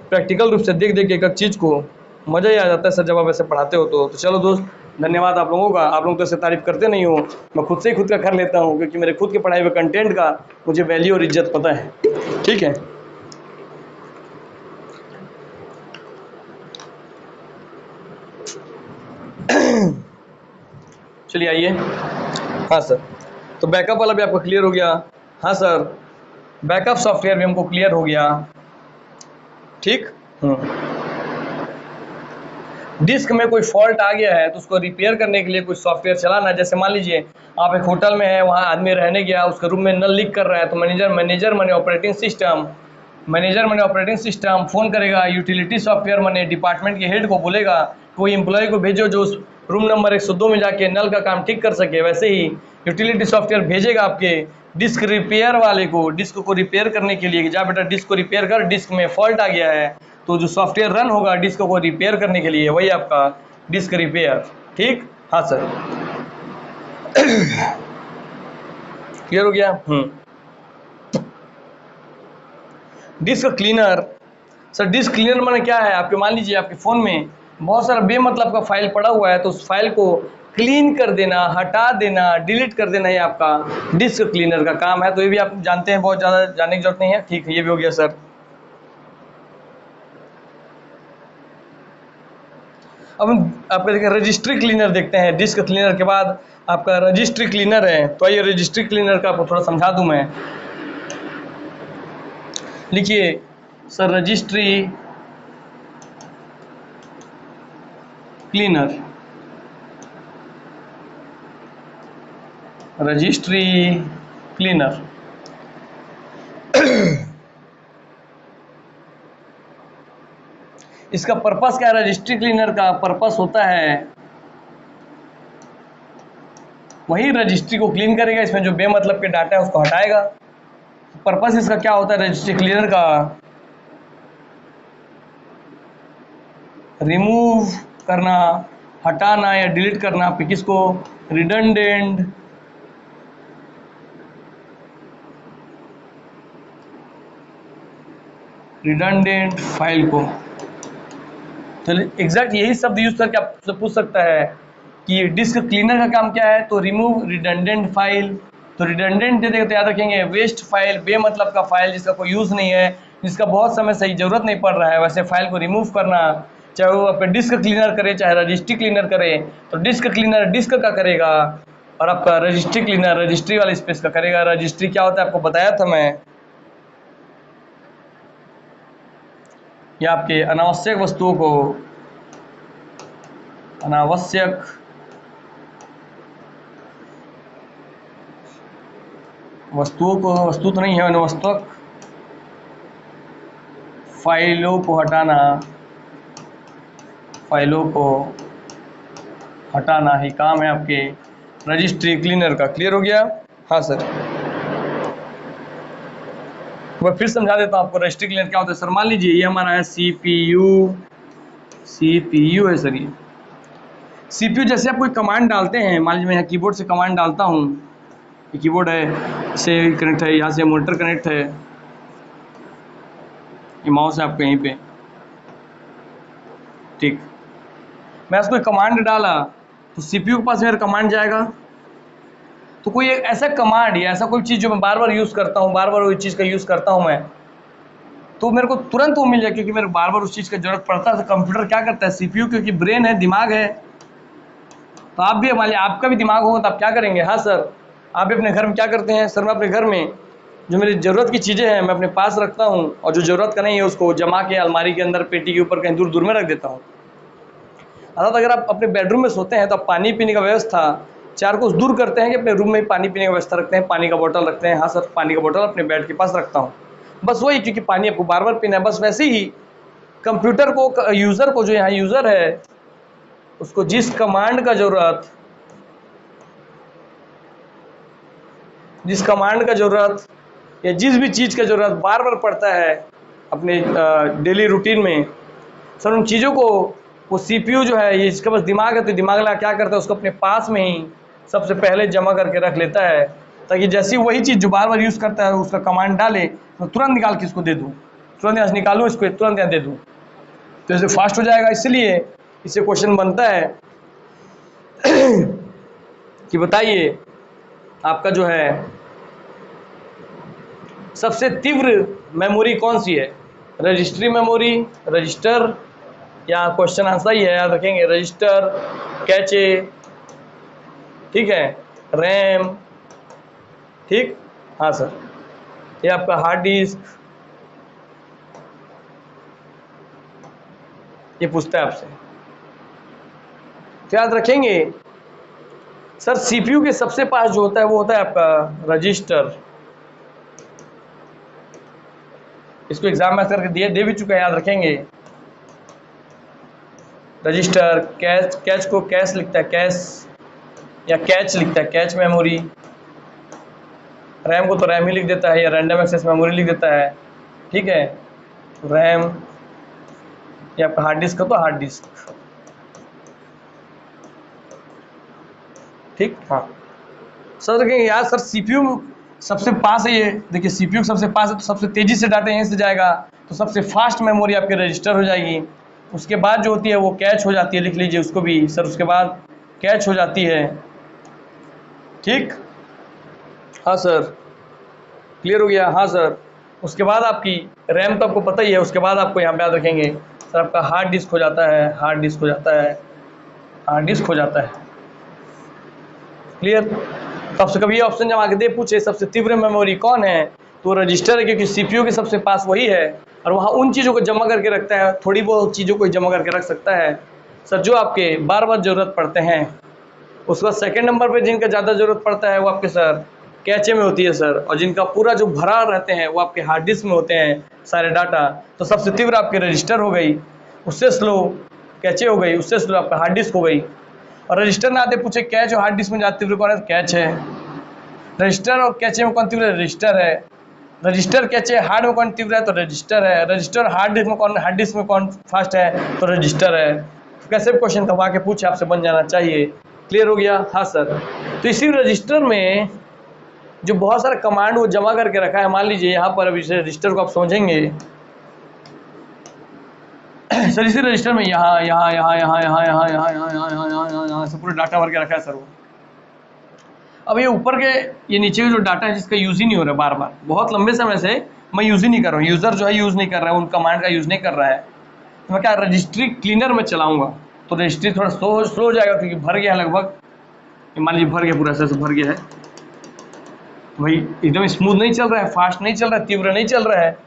प्रैक्टिकल रूप से देख देख के एक एक चीज़ को मज़ा ही आ जाता है सर जब आप ऐसे पढ़ाते हो तो चलो दोस्त, धन्यवाद आप लोगों का। आप लोग तो ऐसे तारीफ़ करते नहीं हो, मैं खुद से ही खुद का कर लेता हूँ क्योंकि मेरे खुद के पढ़ाए हुए कंटेंट का मुझे वैल्यू और इज्जत पता है। ठीक है, चलिए आइए। हाँ सर, तो बैकअप वाला भी आपको क्लियर हो गया। हाँ सर, बैकअप सॉफ्टवेयर भी हमको क्लियर हो गया। ठीक, डिस्क में कोई फॉल्ट आ गया है तो उसको रिपेयर करने के लिए कुछ सॉफ्टवेयर चलाना है। जैसे मान लीजिए आप एक होटल में है, वहाँ आदमी रहने गया, उसके रूम में नल लीक कर रहा है, तो मैनेजर माने ऑपरेटिंग सिस्टम फ़ोन करेगा यूटिलिटी सॉफ्टवेयर माने डिपार्टमेंट के हेड को, बोलेगा कोई एम्प्लॉय को भेजो जो उस रूम नंबर 102 में जाके नल का काम ठीक कर सके। वैसे ही यूटिलिटी सॉफ्टवेयर भेजेगा आपके डिस्क रिपेयर वाले को, डिस्क को रिपेयर करने के लिए कि जा बेटा डिस्क को रिपेयर कर, डिस्क में फॉल्ट आ गया है। तो जो सॉफ्टवेयर रन होगा डिस्क को रिपेयर करने के लिए, वही आपका डिस्क रिपेयर। ठीक, हाँ सर, क्लियर हो गया? Disk cleaner, sir disk cleaner माने क्या है, आपके मान लीजिए आपके फ़ोन में बहुत सारा बेमतलब का फाइल पड़ा हुआ है तो उस फाइल को क्लीन कर देना, हटा देना, डिलीट कर देना, ये आपका डिस्क क्लीनर का काम है। तो ये भी आप जानते हैं, बहुत ज़्यादा जानने की जरूरत नहीं है। ठीक है, ये भी हो गया सर। अब हम आपका देखिए रजिस्ट्री क्लीनर देखते हैं। डिस्क क्लीनर के बाद आपका रजिस्ट्री क्लीनर है, तो आइए रजिस्ट्री क्लीनर का आपको थोड़ा समझा दूं मैं। लिखिए sir registry cleaner, registry cleaner. इसका पर्पस क्या है? रजिस्ट्री क्लीनर का पर्पस होता है वही रजिस्ट्री को क्लीन करेगा, इसमें जो बेमतलब के डाटा है उसको हटाएगा। पर्पस इसका क्या होता है रजिस्ट्री क्लीनर का? रिमूव करना, हटाना या डिलीट करना फिर किसको? रिडंडेंट फाइल को। तो एग्जैक्ट यही शब्द यूज करके आपसे पूछ सकता है कि डिस्क क्लीनर का काम क्या है, तो रिमूव रिडंडेंट फाइल। तो रिडंडेंट दे देगा तो याद रखेंगे वेस्ट फाइल, बेमतलब का फाइल जिसका कोई यूज़ नहीं है, जिसका बहुत समय सही ज़रूरत नहीं पड़ रहा है, वैसे फाइल को रिमूव करना। चाहे वो आपका डिस्क क्लीनर करे चाहे रजिस्ट्री क्लीनर करे, तो डिस्क क्लीनर डिस्क का करेगा और आपका रजिस्ट्री क्लीनर रजिस्ट्री वाले स्पेस का करेगा। रजिस्ट्री क्या होता है आपको बताया था मैं, या आपके अनावश्यक वस्तुओं को, अनावश्यक वस्तुओं को, वस्तु तो नहीं है अनावश्यक फाइलों को हटाना, फाइलों को हटाना ही काम है आपके रजिस्ट्री क्लीनर का। क्लियर हो गया? हाँ सर। मैं फिर समझा देता हूँ आपको रजिस्ट्री क्लीनर क्या होता है। सर मान लीजिए ये हमारा है सीपीयू, सीपीयू है सर। ये सीपीयू जैसे आप कोई कमांड डालते हैं, मान लीजिए मैं यहाँ कीबोर्ड से कमांड डालता हूँ, ये कीबोर्ड है, इससे कनेक्ट है, यहाँ से मॉनिटर कनेक्ट है, ये माउस है आपके यहीं पे, ठीक। मैं उसको कमांड डाला तो सीपीयू के पास मेरा कमांड जाएगा। तो कोई एक ऐसा कमांड या ऐसा कोई चीज़ जो मैं बार बार यूज़ करता हूँ, बार बार वही चीज़ का यूज़ करता हूँ मैं, तो मेरे को तुरंत वो मिल जाए, क्योंकि मेरे बार बार उस चीज़ का जरूरत पड़ता है। तो कंप्यूटर क्या करता है, सीपीयू क्योंकि ब्रेन है, दिमाग है, तो आप भी मान लीजिए आपका भी दिमाग होगा तो आप क्या करेंगे? हाँ सर, आप भी अपने घर में क्या करते हैं? सर मैं अपने घर में जो मेरी ज़रूरत की चीज़ें हैं मैं अपने पास रखता हूँ, और जो ज़रूरत का नहीं है उसको जमा के अलमारी के अंदर, पेटी के ऊपर कहीं दूर दूर में रख देता हूँ। अर्थात अगर आप अपने बेडरूम में सोते हैं तो आप पानी पीने का व्यवस्था चार कोस दूर करते हैं कि अपने रूम में ही पानी पीने का व्यवस्था रखते हैं, पानी का बोतल रखते हैं। हाँ सर, पानी का बोतल अपने बेड के पास रखता हूँ, बस वही, क्योंकि पानी आपको बार बार पीना है। बस वैसे ही कंप्यूटर को, यूज़र को, जो यहाँ यूज़र है उसको जिस कमांड का ज़रूरत, जिस कमांड का ज़रूरत या जिस भी चीज़ का ज़रूरत बार बार पड़ता है अपने डेली रूटीन में, सर उन चीज़ों को वो सीपीयू जो है, ये इसके पास दिमाग है, तो दिमाग ला क्या करता है उसको अपने पास में ही सबसे पहले जमा करके रख लेता है, ताकि जैसी वही चीज़ जो बार बार यूज़ करता है उसका कमांड डाले तो तुरंत निकाल के इसको दे दूँ, तुरंत यहाँ से निकालूँ इसको, तुरंत यहाँ दे दूँ, तो इससे फास्ट हो जाएगा। इसलिए इससे क्वेश्चन बनता है कि बताइए आपका जो है सबसे तीव्र मेमोरी कौन सी है? रजिस्ट्री मेमोरी, रजिस्टर, या क्वेश्चन आंसर ही है, याद रखेंगे, रजिस्टर, कैचे, ठीक है, रैम, ठीक। हाँ सर, ये आपका हार्ड डिस्क, ये पूछता है आपसे, तो याद रखेंगे सर सीपीयू के सबसे पास जो होता है वो होता है आपका रजिस्टर। इसको एग्जाम में करके दे भी चुका है, याद रखेंगे। रजिस्टर, कैच, कैच को कैश लिखता है, कैश या कैच लिखता है, कैच मेमोरी। रैम को तो रैम ही लिख देता है या रैंडम एक्सेस मेमोरी लिख देता है, ठीक है। रैम या आपका हार्ड डिस्क का तो हार्ड डिस्क, ठीक। हाँ सर, देखेंगे यार सर सीपीयू सबसे पास है, ये देखिए सीपीयू सबसे पास है तो सबसे तेज़ी से डाटा यहीं से जाएगा, तो सबसे फास्ट मेमोरी आपके रजिस्टर हो जाएगी। उसके बाद जो होती है वो कैच हो जाती है, लिख लीजिए उसको भी सर, उसके बाद कैच हो जाती है, ठीक। हाँ सर, क्लियर हो गया? हाँ सर। उसके बाद आपकी रैम तो आपको पता ही है, उसके बाद आपको यहाँ पे याद रखेंगे सर आपका हार्ड डिस्क हो जाता है, हार्ड डिस्क हो जाता है, हार्ड डिस्क हो जाता है, क्लियर। तो आपसे कभी ये ऑप्शन जब आगे दे पूछे सबसे तीव्र मेमोरी कौन है, तो रजिस्टर है क्योंकि सीपीयू के सबसे पास वही है और वहाँ उन चीज़ों को जमा करके रखता है, थोड़ी बहुत चीज़ों को जमा करके रख सकता है सर जो आपके बार बार ज़रूरत पड़ते हैं। उसके बाद सेकेंड नंबर पे जिनका ज़्यादा ज़रूरत पड़ता है वो आपके सर कैचे में होती है सर, और जिनका पूरा जो भरा रहते हैं वो आपके हार्ड डिस्क में होते हैं सारे डाटा। तो सबसे तीव्र आपके रजिस्टर हो गई, उससे स्लो कैचे हो गई, उससे स्लो आपका हार्ड डिस्क हो गई। और रजिस्टर ना आते पूछे कैच और हार्ड डिस्क में ज़्यादा तीव्र कौन है, कैच है। रजिस्टर और कैचे में कौन तीव्र है, रजिस्टर है। रजिस्टर कैचे हार्ड में कौन तीव्र है, तो रजिस्टर है। रजिस्टर हार्ड डिस्क में कौन, हार्ड डिस्क में कौन फास्ट है, तो रजिस्टर है। कैसे भी क्वेश्चन करवा के पूछे आपसे बन जाना चाहिए। क्लियर हो गया, हाँ सर। तो इसी रजिस्टर में जो बहुत सारा कमांड वो जमा करके रखा है, मान लीजिए यहाँ पर अभी रजिस्टर को आप समझेंगे सर, इसी रजिस्टर में यहाँ से पूरा डाटा भर के रखा है सर वो। अब ये ऊपर के ये नीचे के जो डाटा है जिसका यूज़ ही नहीं हो रहा है, बार बार बहुत लंबे समय से मैं यूज़ ही नहीं कर रहा हूँ, यूज़र जो है यूज़ नहीं कर रहा है, उन कमांड का यूज़ नहीं कर रहा है, तो मैं क्या रजिस्ट्री क्लीनर में चलाऊँगा तो रजिस्ट्री थोड़ा स्लो हो जाएगा क्योंकि भर गया है लगभग। मान लीजिए भर गया, पूरा से भर गया है, भाई एकदम स्मूथ नहीं चल रहा है, फास्ट नहीं चल रहा है, तीव्र नहीं चल रहा है।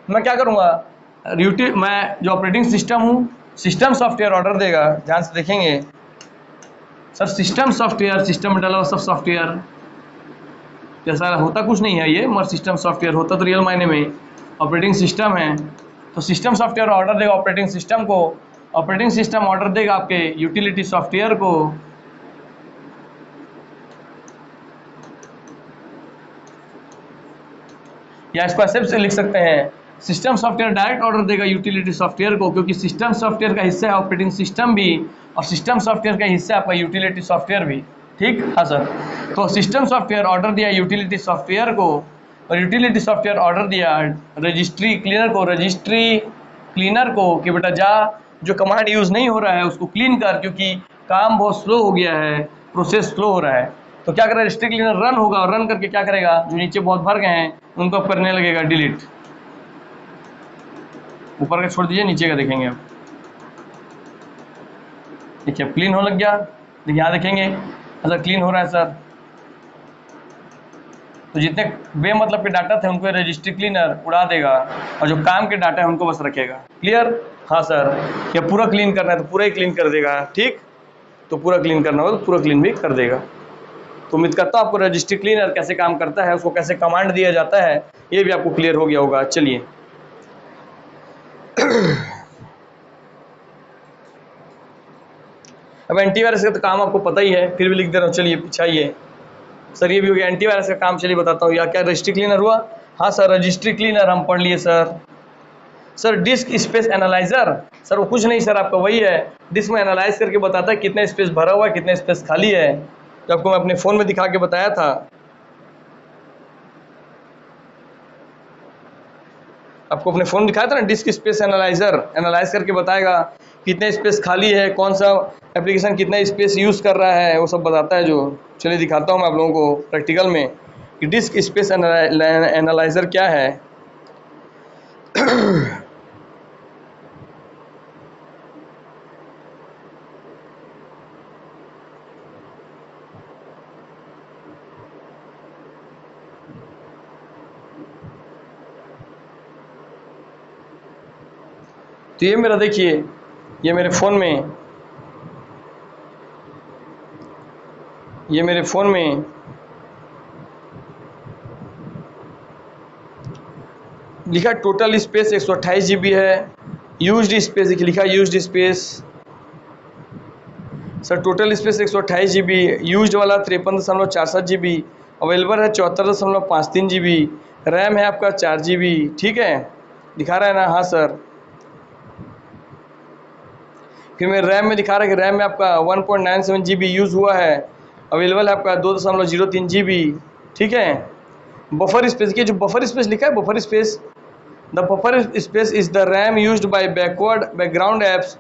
मैं क्या करूँगा, मैं जो ऑपरेटिंग सिस्टम हूँ, सिस्टम सॉफ्टवेयर ऑर्डर देगा, ध्यान से देखेंगे सर, सिस्टम सॉफ्टवेयर, सिस्टम में डाला हुआ सब सॉफ्टवेयर, जैसा होता कुछ नहीं है ये, मगर सिस्टम सॉफ्टवेयर होता तो रियल मायने में ऑपरेटिंग सिस्टम है। तो सिस्टम सॉफ्टवेयर ऑर्डर देगा ऑपरेटिंग सिस्टम को, ऑपरेटिंग सिस्टम ऑर्डर देगा आपके यूटिलिटी सॉफ्टवेयर को, या इसको ऐसे से लिख सकते हैं, सिस्टम सॉफ्टवेयर डायरेक्ट ऑर्डर देगा यूटिलिटी सॉफ्टवेयर को, क्योंकि सिस्टम सॉफ्टवेयर का हिस्सा है ऑपरेटिंग सिस्टम भी, और सिस्टम सॉफ्टवेयर का हिस्सा है आपका यूटिलिटी सॉफ्टवेयर भी। ठीक, हाँ सर। तो सिस्टम सॉफ्टवेयर ऑर्डर दिया यूटिलिटी सॉफ्टवेयर को, और यूटिलिटी सॉफ्टवेयर ऑर्डर दिया रजिस्ट्री क्लीनर को, रजिस्ट्री क्लीनर को कि बेटा जा जो कमांड यूज़ नहीं हो रहा है उसको क्लीन कर, क्योंकि काम बहुत स्लो हो गया है, प्रोसेस स्लो हो रहा है। तो क्या करेगा, रजिस्ट्री क्लीनर रन होगा, और रन करके क्या करेगा, जो नीचे बहुत भर गए हैं उनको अब करने लगेगा डिलीट। ऊपर का छोड़ दीजिए, नीचे का देखेंगे अब। देखिए अब क्लीन होने लग गया, देखिए यहाँ देखेंगे अच्छा क्लीन हो रहा है सर। तो जितने बेमतलब के डाटा थे उनको रजिस्ट्री क्लीनर उड़ा देगा, और जो काम के डाटा है उनको बस रखेगा। क्लियर, हाँ सर। या पूरा क्लीन करना है तो पूरा ही क्लीन कर देगा, ठीक, तो पूरा क्लीन करना होगा तो पूरा क्लीन भी कर देगा। तो उम्मीद करता हूँ आपको रजिस्ट्री क्लीनर कैसे काम करता है, उसको कैसे कमांड दिया जाता है, ये भी आपको क्लियर हो गया होगा। चलिए अब एंटीवायरस का तो काम आपको पता ही है, फिर भी लिख दे रहा हूँ, चलिए पिछाइए सर। ये भी हो गया एंटीवायरस का काम, चलिए बताता हूँ। या क्या रजिस्ट्री क्लीनर हुआ, हाँ सर रजिस्ट्री क्लीनर हम पढ़ लिए sir. Sir disc space analyser, sir वो कुछ नहीं सर, आपका वही है, डिस्क में एनालाइज करके बताता है कितना स्पेस भरा हुआ है, कितना स्पेस खाली है, जो आपको मैं अपने फ़ोन में दिखा के बताया था। आपको अपने फ़ोन दिखाया था ना, डिस्क स्पेस एनालाइजर, एनालाइज करके बताएगा कितने स्पेस खाली है, कौन सा एप्लीकेशन कितना स्पेस यूज़ कर रहा है, वो सब बताता है जो। चलिए दिखाता हूँ मैं आप लोगों को प्रैक्टिकल में कि डिस्क स्पेस एनालाइजर क्या है। तो ये मेरा देखिए, ये मेरे फ़ोन में लिखा टोटल स्पेस 128 GB है। यूज्ड स्पेस देखिए लिखा used space, sir total space 128 GB, used वाला 53.47 GB, अवेलेबल है 74.53 GB, रैम है आपका 4 GB, ठीक है, दिखा रहा है ना, हाँ सर। फिर मेरे रैम में दिखा रहा है कि रैम में आपका 1.97 GB यूज़ हुआ है, अवेलेबल है आपका 2.03 GB, ठीक है। बफर स्पेस देखिए, जो बफर स्पेस लिखा है, buffer space, the buffer space is the RAM used by background apps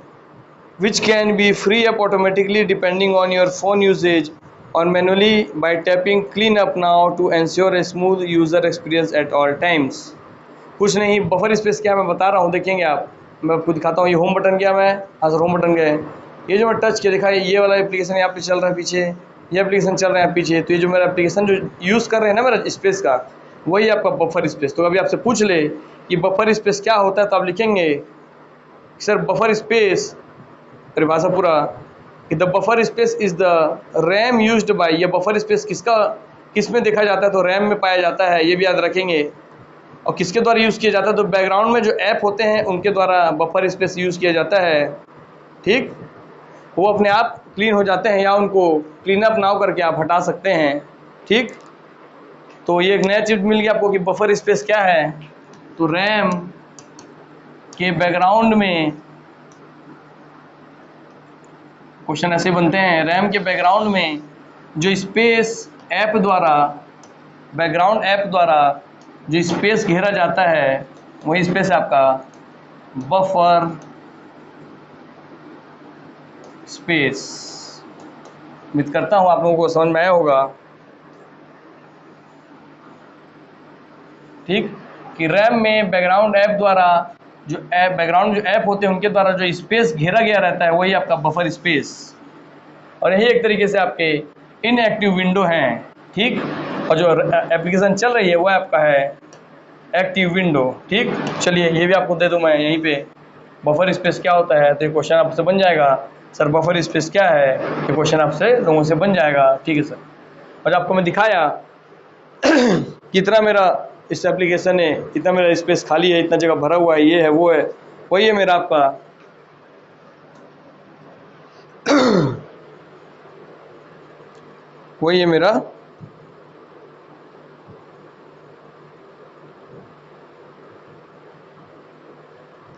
which can be free up automatically depending on your phone usage or manually by tapping clean up now to ensure a smooth user experience at all times। कुछ नहीं, buffer space क्या मैं बता रहा हूँ, देखेंगे आप, मैं आपको दिखाता हूँ। ये होम बटन क्या, मैं हाँ सर होम बटन गए, ये जो मैं टच किया दिखा, ये वाला एप्लीकेशन यहाँ पे चल रहा है पीछे, ये एप्लीकेशन चल रहा है पीछे। तो ये जो मेरा एप्लीकेशन जो यूज़ कर रहे हैं ना मेरा स्पेस का, वही आपका बफर स्पेस। तो अभी आपसे पूछ ले कि बफर स्पेस क्या होता है, तो आप लिखेंगे सर बफर स्पेस, परिभाषा पूरा, कि the buffer space is the RAM used by, ये बफर स्पेस किस में देखा जाता है, तो रैम में पाया जाता है, ये भी याद रखेंगे। और किसके द्वारा यूज़ किया जाता है, तो बैकग्राउंड में जो ऐप होते हैं उनके द्वारा बफर स्पेस यूज़ किया जाता है। ठीक, वो अपने आप क्लीन हो जाते हैं या उनको क्लीन अप नाउ करके आप हटा सकते हैं। ठीक, तो ये एक नया चीज़ मिल गया आपको कि बफर स्पेस क्या है। तो रैम के बैकग्राउंड में, क्वेश्चन ऐसे बनते हैं, रैम के बैकग्राउंड में जो स्पेस ऐप द्वारा, बैकग्राउंड ऐप द्वारा जो स्पेस घेरा जाता है वही स्पेस है आपका बफर स्पेस। उम्मीद करता हूँ आप लोगों को समझ में आया होगा। ठीक, कि रैम में बैकग्राउंड ऐप द्वारा जो बैकग्राउंड जो ऐप होते हैं उनके द्वारा जो स्पेस घेरा गया रहता है वही आपका बफर स्पेस। और यही एक तरीके से आपके इनएक्टिव विंडो हैं। ठीक, और जो एप्लीकेशन चल रही है वो आपका है एक्टिव विंडो। ठीक, चलिए ये भी आपको दे दूं मैं यहीं पे, बफर स्पेस क्या होता है, तो ये क्वेश्चन आपसे बन जाएगा। सर बफर स्पेस क्या है, ये क्वेश्चन आपसे लोगों से बन जाएगा। ठीक है सर, और आपको मैं दिखाया कितना मेरा इस एप्लीकेशन है, कितना मेरा स्पेस खाली है, इतना जगह भरा हुआ है, ये है वो है, वही है मेरा आपका वही है मेरा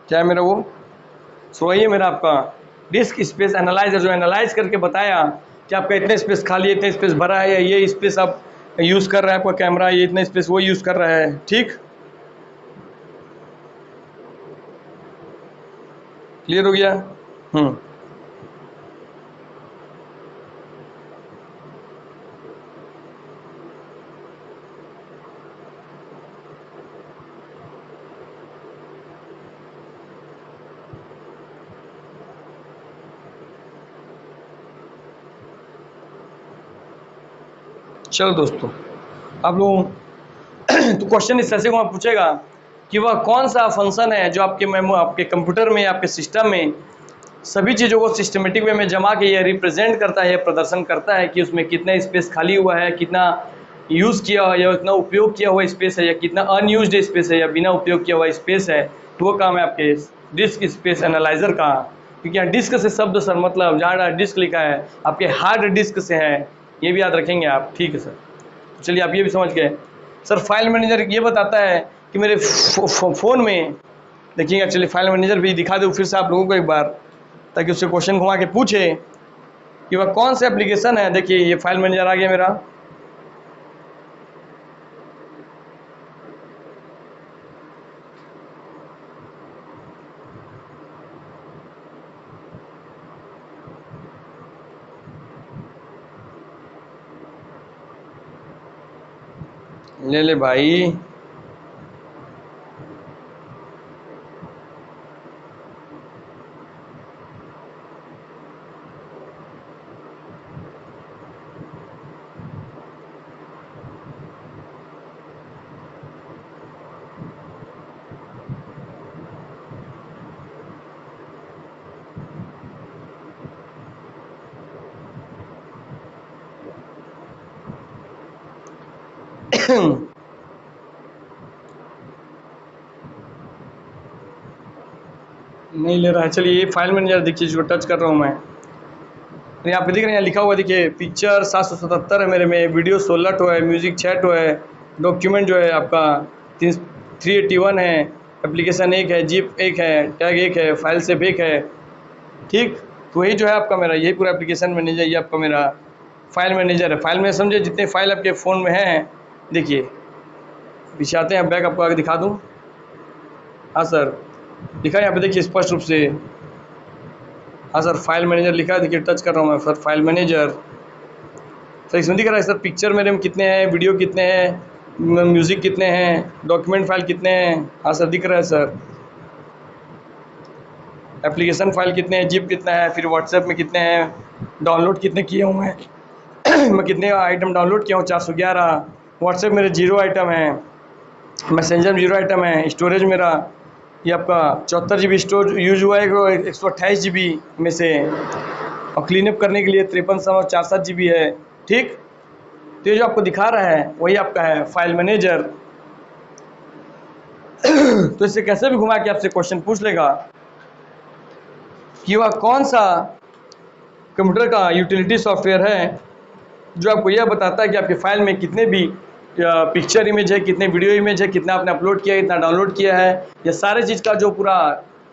क्या है मेरा वो, सो वही है मेरा आपका डिस्क स्पेस एनालाइजर, जो एनालाइज करके बताया कि आपका इतने स्पेस खाली है, इतने स्पेस भरा है, या ये स्पेस आप यूज़ कर रहा है आपका कैमरा, ये इतना स्पेस वो यूज़ कर रहा है। ठीक, क्लियर हो गया। चलो दोस्तों, आप लोग तो क्वेश्चन इस तरह से वहाँ पूछेगा कि वह कौन सा फंक्शन है जो आपके कंप्यूटर में, आपके सिस्टम में सभी चीज़ों को सिस्टमेटिक वे में जमा के ये रिप्रेजेंट करता है, प्रदर्शन करता है कि उसमें कितना स्पेस खाली हुआ है, कितना यूज़ किया हुआ या कितना उपयोग किया हुआ स्पेस है, या कितना अनयूज्ड स्पेस है, या बिना उपयोग किया हुआ स्पेस है। तो वो काम है आपके डिस्क स्पेस एनालाइजर का। क्योंकि यहाँ डिस्क से शब्द सर मतलब जहाँ डिस्क लिखा है आपके हार्ड डिस्क से है, ये भी याद रखेंगे आप। ठीक है सर, चलिए आप ये भी समझ गए। सर फाइल मैनेजर ये बताता है कि मेरे फ़ोन में, देखिएगा, चलिए फाइल मैनेजर भी दिखा दूँ फिर से आप लोगों को एक बार, ताकि उससे क्वेश्चन घुमा के पूछे कि वह कौन सा एप्लीकेशन है। देखिए ये फाइल मैनेजर आ गया मेरा, ले ले भाई। नहीं ले रहा है। चलिए ये फाइल मैनेजर देखिए, जो टच कर रहा हूँ मैं, यहाँ पे दिख रहे हैं, यहाँ लिखा हुआ देखिए, पिक्चर 777 है मेरे में, वीडियो 16 ठो है, म्यूजिक 6 ठो है, डॉक्यूमेंट जो है आपका 381 है, एप्लीकेशन 1 है, जिप 1 है, टैग 1 है, फाइल सेव 1 है। ठीक, तो यही जो है आपका मेरा, यही पूरा एप्लीकेशन मैनेजर, ये आपका मेरा फाइल मैनेजर है। फाइल में समझे जितने फाइल आपके फ़ोन में हैं, देखिए पीछे आते हैं, बैक आपको आगे दिखा दूँ। हाँ सर, लिखा है यहाँ पे देखिए स्पष्ट रूप से। हाँ सर, फाइल मैनेजर लिखा है, देखिए टच कर रहा हूँ मैं सर, फाइल मैनेजर। सर इसमें दिख रहा है सर, पिक्चर मेरे में कितने हैं, वीडियो कितने हैं, म्यूज़िक कितने हैं, डॉक्यूमेंट फाइल कितने हैं। हाँ सर दिख रहा है सर, एप्लीकेशन फाइल कितने हैं, जिप कितना है, फिर व्हाट्सएप में कितने हैं, डाउनलोड कितने किए हुए हैं मैं कितने आइटम डाउनलोड किया हूँ, 411। व्हाट्सएप मेरे 0 आइटम हैं। मैसेंजर 0 आइटम है। स्टोरेज मेरा ये आपका 74 GB स्टोर यूज हुआ है 128 GB में से, और क्लीनअप करने के लिए 5347 GB है। ठीक, तो ये जो आपको दिखा रहा है वही आपका है फाइल मैनेजर। तो इससे कैसे भी घुमा के आपसे क्वेश्चन पूछ लेगा कि वह कौन सा कंप्यूटर का यूटिलिटी सॉफ्टवेयर है जो आपको यह बताता है कि आपके फाइल में कितने भी पिक्चर इमेज है, कितने वीडियो इमेज है, कितना आपने अपलोड किया है, कितना डाउनलोड किया है, ये सारे चीज़ का जो पूरा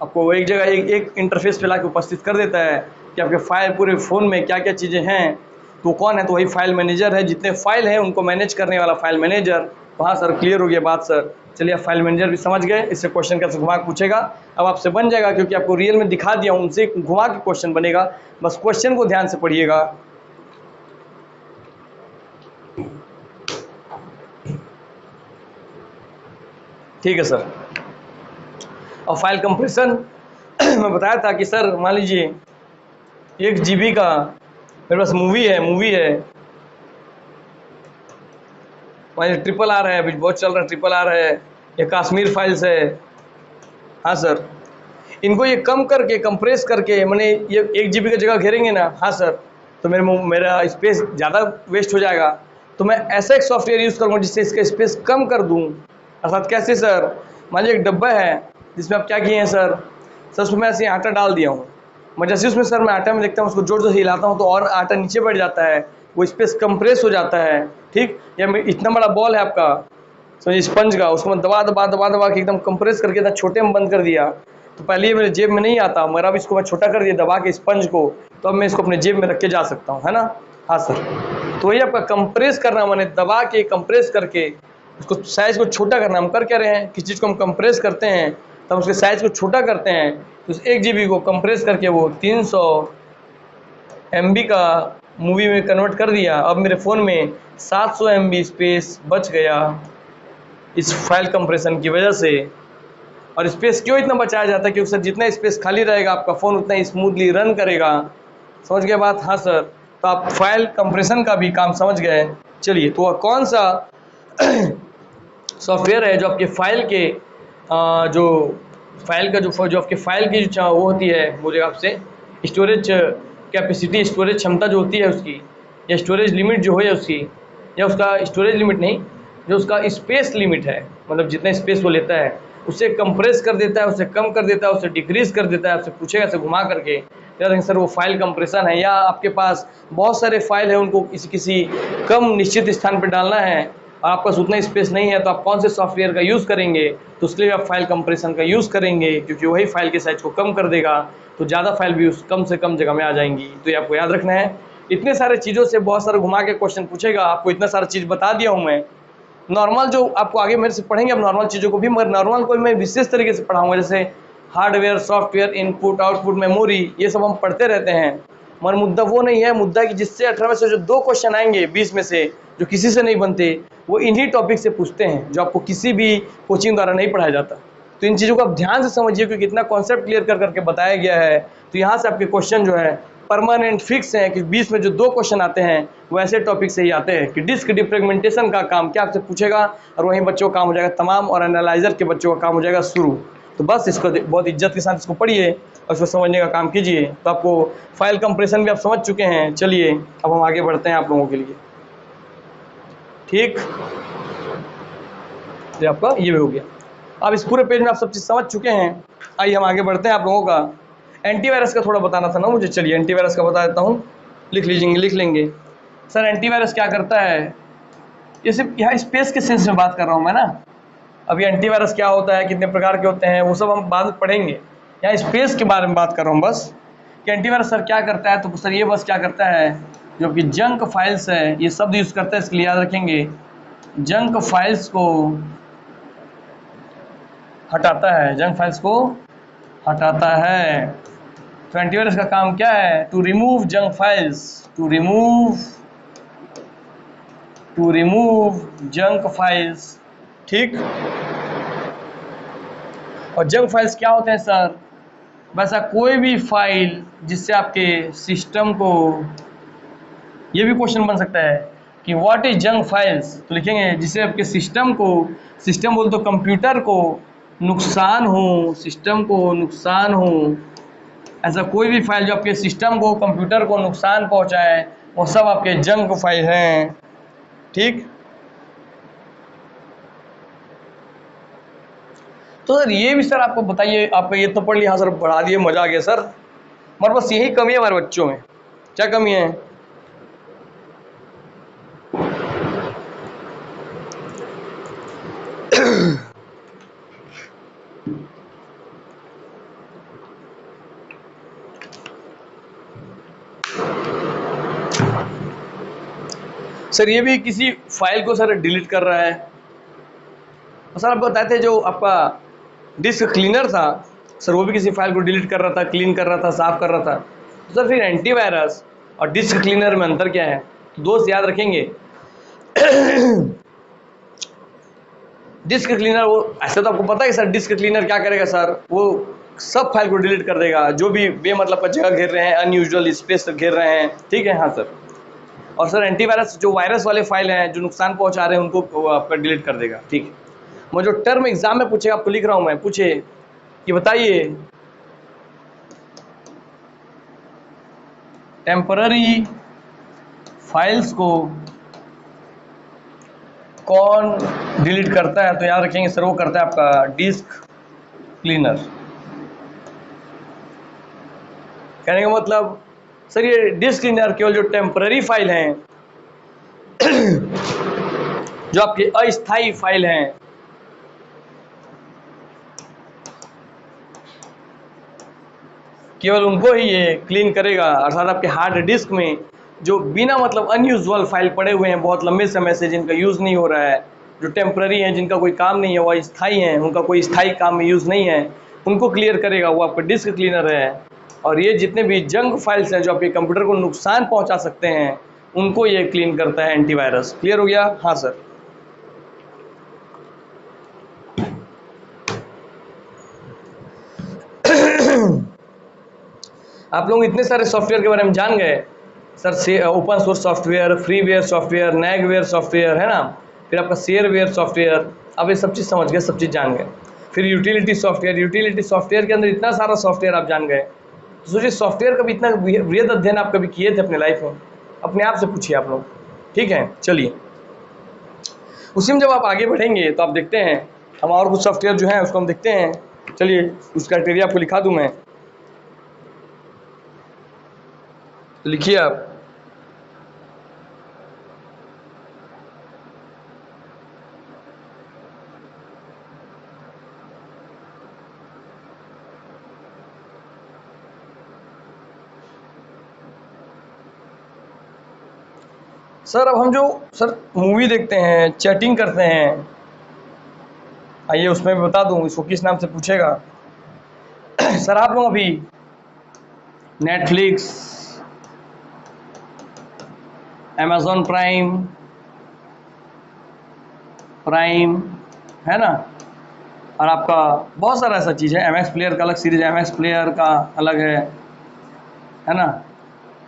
आपको एक जगह एक इंटरफेस पे लाके उपस्थित कर देता है कि आपके फाइल पूरे फ़ोन में क्या क्या चीज़ें हैं। तो कौन है? तो वही फाइल मैनेजर है। जितने फाइल हैं उनको मैनेज करने वाला फाइल मैनेजर। हाँ सर, क्लियर हो गया बात सर। चलिए आप फाइल मैनेजर भी समझ गए। इससे क्वेश्चन कैसे घुमा के पूछेगा अब आपसे बन जाएगा, क्योंकि आपको रियल में दिखा दिया हूँ, उनसे घुमा के क्वेश्चन बनेगा। बस क्वेश्चन को ध्यान से पढ़िएगा। ठीक है सर। और फाइल कंप्रेशन मैं बताया था कि सर मान लीजिए 1 GB का मेरे पास मूवी है मान लीजिए RRR है, अभी बहुत चल रहा है RRR है, ये कश्मीर फाइल्स है। हाँ सर, इनको ये कम करके कंप्रेस करके मैंने ये 1 GB की जगह घेरेंगे ना। हाँ सर, तो मेरा स्पेस ज़्यादा वेस्ट हो जाएगा। तो मैं ऐसा एक सॉफ्टवेयर यूज़ करूँगा जिससे इसका स्पेस कम कर दूँ। अर्थात कैसे सर? मान लीजिए एक डब्बा है जिसमें आप क्या किए हैं सर उसमें ऐसे आटा डाल दिया हूँ। मैं जैसे उसमें सर मैं आटा में देखता हूँ, उसको जोर जोर से हिलाता हूँ तो और आटा नीचे बैठ जाता है, वो स्पेस कंप्रेस हो जाता है। ठीक, या इतना बड़ा बॉल है आपका समझिए स्पंज का, उसको मैं दबा दबा दबा दबा के एकदम कंप्रेस करके इतना छोटे में बंद कर दिया। तो पहले ये मेरे जेब में नहीं आता, मगर अब इसको मैं छोटा कर दिया दबा के स्पंज को, तो अब मैं इसको अपने जेब में रख के जा सकता हूँ, है ना। हाँ सर, तो वही आपका कंप्रेस करना, मैंने दबा के कंप्रेस करके उसको साइज़ को छोटा करना। हम कर क्या रहे हैं, किसी चीज़ को हम कंप्रेस करते हैं तब उसके साइज़ को छोटा करते हैं, तो उस 1 GB को कंप्रेस करके वो 300 MB का मूवी में कन्वर्ट कर दिया। अब मेरे फ़ोन में 700 MB स्पेस बच गया इस फाइल कंप्रेशन की वजह से। और स्पेस क्यों इतना बचाया जाता है? क्योंकि सर जितना स्पेस खाली रहेगा आपका फ़ोन उतना ही स्मूथली रन करेगा। समझ गए बात? हाँ सर, तो आप फाइल कंप्रेशन का भी काम समझ गए। चलिए, तो वह कौन सा सॉफ्टवेयर है जो आपके फाइल के जो आपके फाइल की जो वो होती है, बोलिए आपसे स्टोरेज कैपेसिटी, स्टोरेज क्षमता जो होती है उसकी, या स्टोरेज लिमिट जो है उसकी, या उसका स्टोरेज लिमिट नहीं, जो उसका स्पेस लिमिट है, मतलब जितना स्पेस वो लेता है उसे कंप्रेस कर देता है, उसे कम कर देता है, उसे डिक्रीज कर देता है। आपसे पूछेगा ऐसे घुमा करके यार सर वो फाइल कंप्रेशन है, या आपके पास बहुत सारे फाइल हैं उनको किसी कम निश्चित स्थान पर डालना है और आपके पास उतना स्पेस नहीं है, तो आप कौन से सॉफ्टवेयर का यूज़ करेंगे? तो उसके लिए आप फाइल कंप्रेशन का यूज़ करेंगे, क्योंकि वही फाइल के साइज को कम कर देगा, तो ज़्यादा फाइल भी उस कम से कम जगह में आ जाएंगी। तो ये आपको याद रखना है। इतने सारे चीज़ों से बहुत सारे घुमा के क्वेश्चन पूछेगा। आपको इतना सारा चीज़ बता दिया हूँ मैं। नॉर्मल जो आपको आगे मेरे से पढ़ेंगे अब नॉर्मल चीज़ों को भी, मगर नॉर्मल को मैं विशेष तरीके से पढ़ाऊँगा, जैसे hardware, software, input output, memory, ये सब हम पढ़ते रहते हैं। मगर मुद्दा वो नहीं है, मुद्दा कि जिससे 18 में से जो 2 क्वेश्चन आएंगे 20 में से जो किसी से नहीं बनते, वो इन्हीं टॉपिक से पूछते हैं जो आपको किसी भी कोचिंग द्वारा नहीं पढ़ाया जाता। तो इन चीज़ों को आप ध्यान से समझिए, क्योंकि इतना कॉन्सेप्ट क्लियर कर करके बताया गया है। तो यहाँ से आपके क्वेश्चन जो है परमानेंट फिक्स हैं कि 20 में जो 2 क्वेश्चन आते हैं वो ऐसे टॉपिक से ही आते हैं कि डिस्क डिफ्रेगमेंटेशन का काम क्या आपसे पूछेगा, और वहीं बच्चों का काम हो जाएगा तमाम, और एनालाइजर के बच्चों का काम हो जाएगा शुरू। तो बस इसको बहुत इज्जत के साथ इसको पढ़िए और इसको समझने का काम कीजिए। तो आपको फाइल कंप्रेशन भी आप समझ चुके हैं। चलिए अब हम आगे बढ़ते हैं आप लोगों के लिए। ठीक, ये आपका ये भी हो गया। अब इस पूरे पेज में आप सब चीज़ समझ चुके हैं। आइए हम आगे बढ़ते हैं आप लोगों का। एंटीवायरस का थोड़ा बताना था ना मुझे, चलिए एंटीवायरस का बता देता हूँ, लिख लेंगे। सर एंटीवायरस क्या करता है? ये सिर्फ यहाँ स्पेस के सेंस में बात कर रहा हूँ मैं ना। अभी एंटीवायरस क्या होता है, कितने प्रकार के होते हैं, वो सब हम बाद में पढ़ेंगे। यहाँ स्पेस के बारे में बात कर रहा हूँ बस कि एंटीवायरस सर क्या करता है। तो सर ये बस क्या करता है, जो कि जंक फाइल्स है, ये शब्द यूज़ करता है, इसके लिए याद रखेंगे, जंक फाइल्स को हटाता है, जंक फाइल्स को हटाता है। तो एंटीवायरस का काम क्या है? To remove junk files, to remove junk files. ठीक, और जंक फाइल्स क्या होते हैं सर? वैसा कोई भी फाइल जिससे आपके सिस्टम को, ये भी क्वेश्चन बन सकता है, कि व्हाट इज जंक फाइल्स, तो लिखेंगे जिसे आपके सिस्टम को, सिस्टम बोल तो कंप्यूटर को नुकसान हो, सिस्टम को नुकसान हो, ऐसा कोई भी फाइल जो आपके सिस्टम को, कंप्यूटर को नुकसान पहुंचाए, वो सब आपके जंक फाइल हैं। ठीक, तो सर ये भी सर आपको बताइए, आपका ये तो पढ़ लिया, हाँ सर बढ़ा दिए, मजा आ गया सर। हमारे बस यही कमी है हमारे बच्चों में। क्या कमी है? सर ये भी किसी फाइल को सर डिलीट कर रहा है। और सर आप बताए थे जो आपका डिस्क क्लीनर था सर, वो भी किसी फाइल को डिलीट कर रहा था, क्लीन कर रहा था, साफ कर रहा था। तो सर फिर एंटीवायरस और डिस्क क्लीनर में अंतर क्या है? तो दोस्त याद रखेंगे डिस्क क्लीनर वो ऐसे, तो आपको पता है सर डिस्क क्लीनर क्या करेगा सर, वो सब फाइल को डिलीट कर देगा जो भी बेमतलब का जगह घेर रहे हैं, अनयूजुअल स्पेस घेर रहे हैं। ठीक है, हाँ सर। और सर एंटीवायरस जो वायरस वाले फाइल हैं जो नुकसान पहुंचा रहे हैं उनको वो आपका डिलीट कर देगा। ठीक है, मैं जो टर्म एग्जाम में पूछेगा आपको लिख रहा हूं मैं, पूछे कि बताइए टेम्पररी फाइल्स को कौन डिलीट करता है? तो याद रखेंगे सर वो करता है आपका डिस्क क्लीनर। कहने का मतलब सर ये डिस्क क्लीनर केवल जो टेम्पररी फाइल हैं जो आपके अस्थायी फाइल हैं, केवल उनको ही ये क्लीन करेगा। अर्थात आपके हार्ड डिस्क में जो बिना मतलब अनयूजुअल फाइल पड़े हुए हैं बहुत लंबे समय से, जिनका यूज़ नहीं हो रहा है, जो टेम्पररी हैं, जिनका कोई काम नहीं है, वो स्थायी हैं, उनका कोई स्थायी काम में यूज़ नहीं है, उनको क्लियर करेगा, वो आपका डिस्क क्लीनर है। और ये जितने भी जंक फाइल्स हैं जो आपके कंप्यूटर को नुकसान पहुँचा सकते हैं, उनको ये क्लीन करता है एंटीवायरस। क्लियर हो गया? हाँ सर। आप लोग इतने सारे सॉफ्टवेयर के बारे में जान गए सर, से open source software, freeware software, nagware software, है ना, फिर आपका शेयरवेयर सॉफ्टवेयर, आप ये सब चीज़ समझ गए, सब चीज़ जान गए। फिर यूटिलिटी सॉफ्टवेयर, यूटिलिटी सॉफ्टवेयर के अंदर इतना सारा सॉफ्टवेयर आप जान गए। तो सोचिए सॉफ्टवेयर का भी इतना वृहद अध्ययन आप कभी किए थे अपने लाइफ में? अपने आप से पूछिए आप लोग। ठीक है, चलिए उसी में जब आप आगे बढ़ेंगे तो आप देखते हैं हम और कुछ सॉफ्टवेयर जो है उसको हम देखते हैं। चलिए उस क्राइटेरिया आपको लिखा दूं मैं, तो लिखिए आप सर। अब हम जो सर मूवी देखते हैं, चैटिंग करते हैं, आइए उसमें भी बता दूं इसको किस नाम से पूछेगा। सर आप लोग अभी नेटफ्लिक्स, अमेजॉन प्राइम, प्राइम, है ना, और आपका बहुत सारा ऐसा चीज़ है, एम एक्स प्लेयर का अलग सीरीज है, एम एक्स प्लेयर का अलग है ना,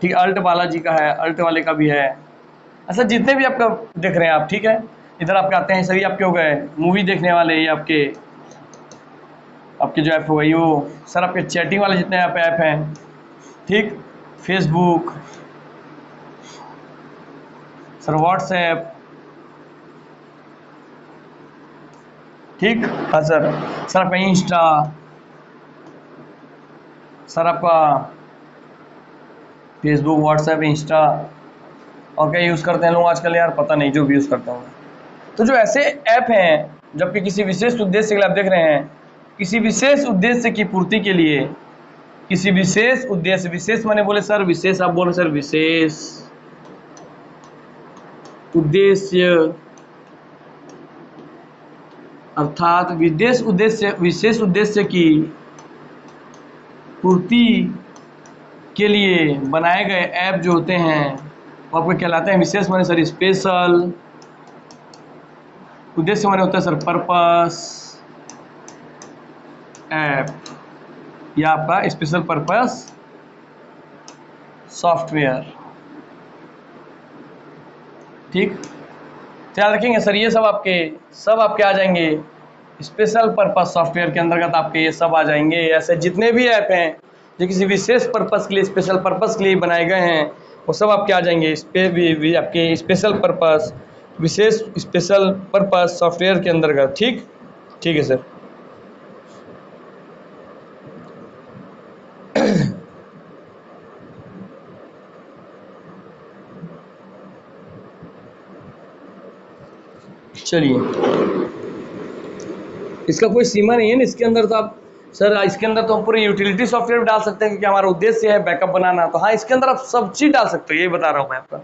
ठीक, अल्ट बालाजी का है, अल्ट वाले का भी है। ऐसा जितने भी आपका देख रहे हैं आप, ठीक है, इधर आपके आते हैं सभी आपके हो गए मूवी देखने वाले, ये आपके आपके जो ऐप हो गई वो सर आपके चैटिंग वाले जितने ऐप हैं, ठीक, फेसबुक, सर व्हाट्सएप, ठीक, हाँ सर। सर आपका इंस्टा, सर आपका फेसबुक, व्हाट्सएप, इंस्टा, और क्या यूज़ करते हैं लोग आजकल यार, पता नहीं, जो भी यूज़ करता हूँ। तो जो ऐसे ऐप हैं जबकि किसी विशेष उद्देश्य के लिए आप देख रहे हैं, किसी विशेष उद्देश्य की पूर्ति के लिए, किसी विशेष उद्देश्य, विशेष माने बोले सर विशेष, आप बोले सर विशेष उद्देश्य, अर्थात विशेष उद्देश्य की पूर्ति के लिए बनाए गए ऐप जो होते हैं वो आपको कहलाते हैं विशेष माने सर स्पेशल, उद्देश्य माने होता है सर पर्पस ऐप, या आपका स्पेशल पर्पस सॉफ्टवेयर। ठीक, तो याद रखेंगे सर, ये सब आपके आ जाएंगे स्पेशल पर्पस सॉफ्टवेयर के अंतर्गत, आपके ये सब आ जाएंगे। ऐसे जितने भी ऐप हैं जो किसी विशेष पर्पस के लिए, स्पेशल पर्पस के लिए बनाए गए हैं, वो सब आपके आ जाएंगे इस पे भी आपके स्पेशल पर्पस, विशेष स्पेशल पर्पस सॉफ्टवेयर के अंतर्गत। ठीक, ठीक है सर। चलिए, इसका कोई सीमा नहीं है ना इसके अंदर, तो आप सर इसके अंदर तो हम पूरे यूटिलिटी सॉफ्टवेयर डाल सकते हैं क्योंकि हमारा उद्देश्य है बैकअप बनाना। तो हाँ, इसके अंदर आप सब चीज़ डाल सकते हो, यही बता रहा हूँ मैं आपका।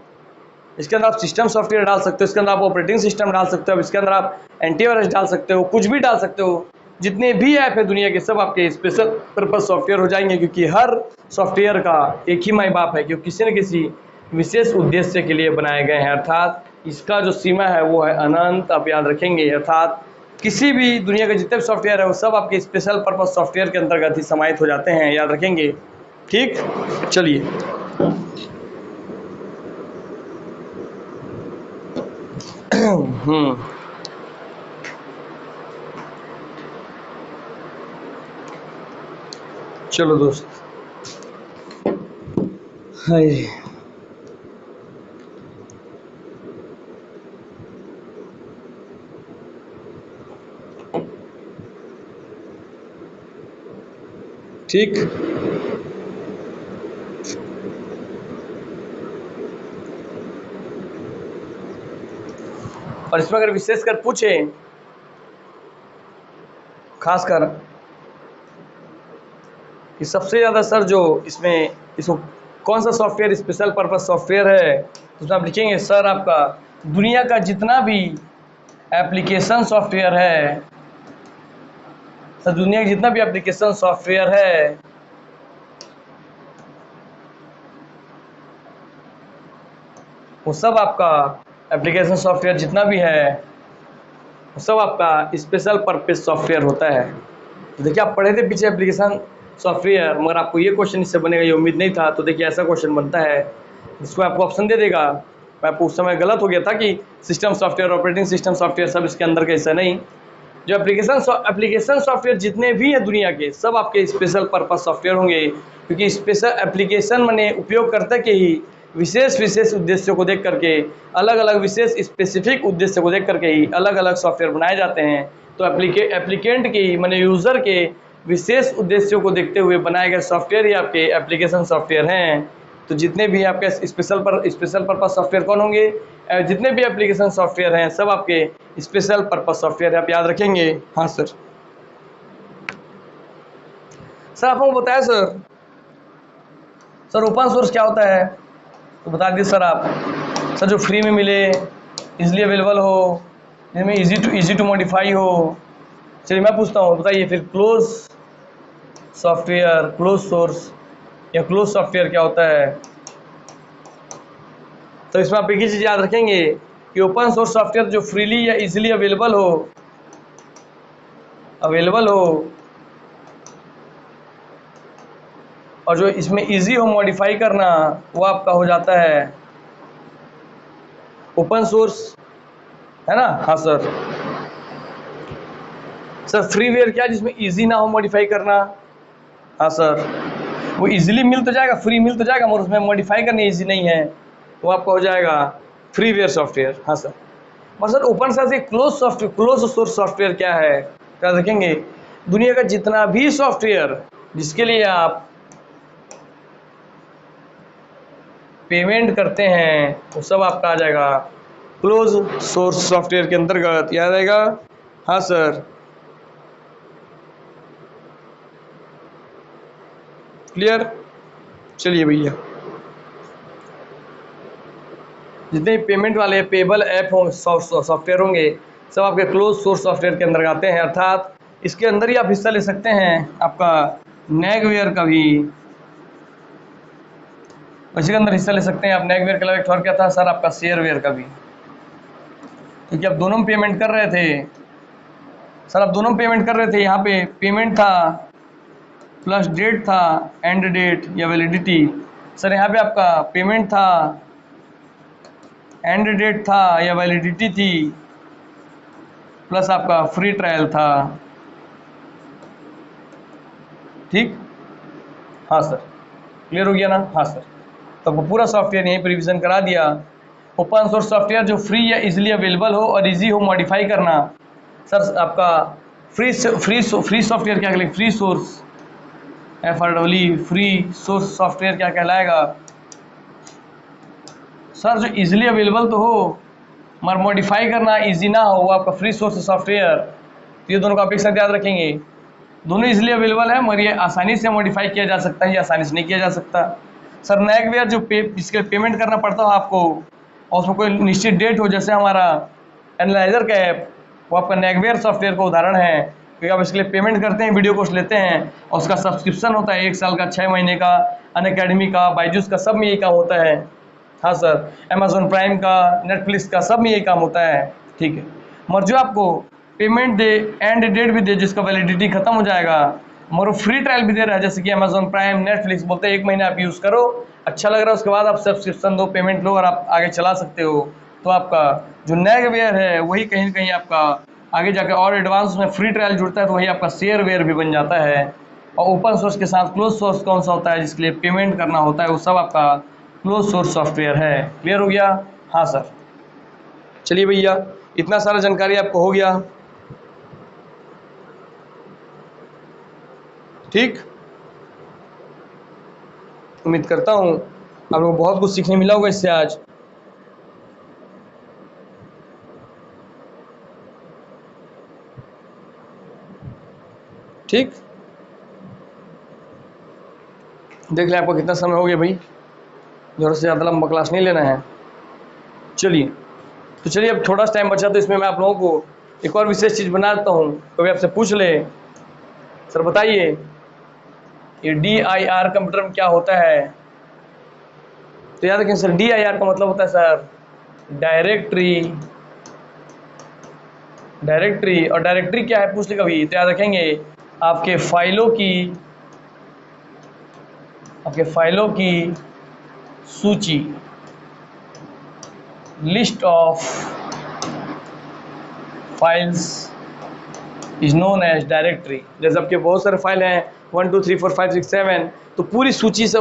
इसके अंदर आप सिस्टम सॉफ्टवेयर डाल सकते हो, इसके अंदर आप ऑपरेटिंग सिस्टम डाल सकते हो, इसके अंदर आप एंटीवायरस डाल सकते हो, कुछ भी डाल सकते हो। जितने भी ऐप है दुनिया के, सब आपके स्पेशल पर्पस सॉफ्टवेयर हो जाएंगे, क्योंकि हर सॉफ्टवेयर का एक ही माई बाप है कि किसी न किसी विशेष उद्देश्य के लिए बनाए गए हैं। अर्थात इसका जो सीमा है वो है अनंत, आप याद रखेंगे। अर्थात किसी भी दुनिया के जितने भी सॉफ्टवेयर है वो सब आपके स्पेशल पर्पस सॉफ्टवेयर के अंतर्गत ही समाहित हो जाते हैं, याद रखेंगे। ठीक, चलिए। चलो दोस्त, हाय, ठीक, और इसमें अगर विशेषकर पूछे, खासकर कि सबसे ज़्यादा सर जो इसको कौन सा सॉफ्टवेयर स्पेशल पर्पस सॉफ्टवेयर है, तो उसमें आप लिखेंगे सर आपका दुनिया का जितना भी एप्लीकेशन सॉफ्टवेयर है, सर दुनिया का जितना भी एप्लीकेशन सॉफ्टवेयर है वो सब आपका एप्लीकेशन सॉफ्टवेयर जितना भी है वो सब आपका स्पेशल पर्पस सॉफ्टवेयर होता है। तो देखिए, आप पढ़े थे पीछे एप्लीकेशन सॉफ्टवेयर, मगर आपको ये क्वेश्चन इससे बनेगा ये उम्मीद नहीं था। तो देखिए, ऐसा क्वेश्चन बनता है जिसको आपको ऑप्शन दे देगा। मैं आपको उस समय गलत हो गया था कि system software, operating system software सब इसके अंदर का हिस्सा नहीं। जो एप्लीकेशन सॉफ्टवेयर जितने भी हैं दुनिया के, सब आपके स्पेशल पर्पस सॉफ्टवेयर होंगे, क्योंकि स्पेशल एप्लीकेशन माने उपयोगकर्ता के ही विशेष उद्देश्यों को देख करके, अलग अलग विशेष स्पेसिफिक उद्देश्य को देख करके ही अलग अलग सॉफ्टवेयर बनाए जाते हैं। तो एप्लीकेंट की माने यूज़र के विशेष उद्देश्यों को देखते हुए बनाए गए सॉफ्टवेयर ही आपके एप्लीकेशन सॉफ्टवेयर हैं। तो जितने भी आपके स्पेशल पर्पस सॉफ्टवेयर कौन होंगे, जितने भी एप्लीकेशन सॉफ्टवेयर हैं सब आपके स्पेशल पर्पस सॉफ्टवेयर है, आप याद रखेंगे। हाँ सर। सर आपको बताया सर ओपन सोर्स क्या होता है, तो बता दीजिए सर आप। सर जो फ्री में मिले, इजीली अवेलेबल हो, जिनमें इजी टू मॉडिफाई हो। चलिए मैं पूछता हूँ, बताइए फिर क्लोज सॉफ्टवेयर, क्लोज सोर्स या क्लोज सॉफ्टवेयर क्या होता है। तो इसमें आप एक ही चीज़ याद रखेंगे कि ओपन सोर्स सॉफ्टवेयर जो फ्रीली या इजीली अवेलेबल हो और जो इसमें इजी हो मॉडिफाई करना, वो आपका हो जाता है ओपन सोर्स, है ना। हाँ सर। सर फ्रीवेयर क्या, जिसमें इजी ना हो मॉडिफाई करना। हाँ सर, वो इजीली मिल तो जाएगा, फ्री मिल तो जाएगा, मगर उसमें मॉडिफाई करनी इजी नहीं है, तो आपका हो जाएगा फ्रीवेयर सॉफ्टवेयर। हाँ सर। और सर ओपन सोर्स से क्लोज सोर्स सॉफ्टवेयर क्या है, क्या देखेंगे, दुनिया का जितना भी सॉफ्टवेयर जिसके लिए आप पेमेंट करते हैं वो सब आपका आ जाएगा क्लोज सोर्स सॉफ्टवेयर के अंतर्गत, याद आएगा। हाँ सर, क्लियर। चलिए भैया, जितने पेमेंट वाले पेबल ऐप हो सॉफ्टवेयर होंगे सब आपके क्लोज सोर्स सॉफ्टवेयर के अंदर आते हैं। अर्थात इसके अंदर ही आप हिस्सा ले सकते हैं आपका नेगवेयर का भी, इसी के अंदर हिस्सा ले सकते हैं आप। नेगवेयर के अलावा एक और क्या था सर, आपका शेयरवेयर का भी, क्योंकि आप दोनों में पेमेंट कर रहे थे सर, आप दोनों में पेमेंट कर रहे थे। यहाँ पे पेमेंट था प्लस डेट था, एंड डेट या वैलिडिटी। सर यहाँ पे आपका पेमेंट था एंड डेट था या वैलिडिटी थी, प्लस आपका फ्री ट्रायल था। ठीक, हाँ सर, क्लियर हो गया ना? हाँ सर, तो आपको पूरा सॉफ्टवेयर यहीं पर रिविजन करा दिया। ओपन सोर्स सॉफ्टवेयर जो फ्री या इजीली अवेलेबल हो और इजी हो मॉडिफाई करना। सर आपका फ्री सॉफ्टवेयर क्या कहलाएगा? Free source, FRWE free source software क्या कहलाएगा? सर जो इजीली अवेलेबल तो हो मगर मॉडिफाई करना इजी ना हो, वो आपका फ्री सोर्स सॉफ्टवेयर। तो ये दोनों का आप एक साथ याद रखेंगे, दोनों इजीली अवेलेबल है मगर ये आसानी से मॉडिफाई किया जा सकता है या आसानी से नहीं किया जा सकता। सर नेगवेयर जो इसके पेमेंट करना पड़ता हो आपको और उसमें कोई निश्चित डेट हो, जैसे हमारा एनालाइजर का ऐप, वो आपका नेगवेयर सॉफ्टवेयर का उदाहरण है, क्योंकि आप इसके लिए पेमेंट करते हैं, वीडियो कोर्स लेते हैं और उसका सब्सक्रिप्शन होता है 1 साल का, 6 महीने का, अनअकैडमी का, बायजूस का, सब में यही काम होता है। हाँ सर, अमेजोन प्राइम का, नेटफ्लिक्स का, सब में यही काम होता है। ठीक है, मगर जो आपको पेमेंट दे, एंड डेट भी दे जिसका वैलिडिटी खत्म हो जाएगा, मगर फ्री ट्रायल भी दे रहा है, जैसे कि अमेजोन प्राइम, नेटफ्लिक्स बोलते हैं 1 महीना आप यूज़ करो, अच्छा लग रहा है, उसके बाद आप सब्सक्रिप्शन दो, पेमेंट लो और आप आगे चला सकते हो। तो आपका जो नेगवेयर है वही कहीं ना कहीं आपका आगे जाकर और एडवांस में फ्री ट्रायल जुड़ता है तो वही आपका शेयरवेयर भी बन जाता है। और ओपन सोर्स के साथ क्लोज सोर्स कौन सा होता है जिसके लिए पेमेंट करना होता है, वो सब आपका क्लोज सोर्स सॉफ्टवेयर है। क्लियर हो गया? हाँ सर, चलिए भैया, इतना सारा जानकारी आपको हो गया। ठीक, उम्मीद करता हूँ आप लोगों को बहुत कुछ सीखने मिला होगा इससे आज। ठीक, देख लें आपको कितना समय हो गया भाई, ज़रूरत से ज़्यादा लंबा क्लास नहीं लेना है। चलिए, तो चलिए अब थोड़ा सा टाइम बचा तो इसमें मैं आप लोगों को एक और विशेष चीज़ बना देता हूँ। कभी आपसे पूछ ले, सर बताइए ये DIR कंप्यूटर में क्या होता है? तो याद रखें सर, DIR का मतलब होता है सर डायरेक्टरी। और डायरेक्टरी क्या है पूछ ले कभी तो याद रखेंगे आपके फाइलों की सूची, list of files is known as directory. जैसे आपके बहुत सारे फाइल हैं 1 2 3 4 5 6 7, तो पूरी सूची से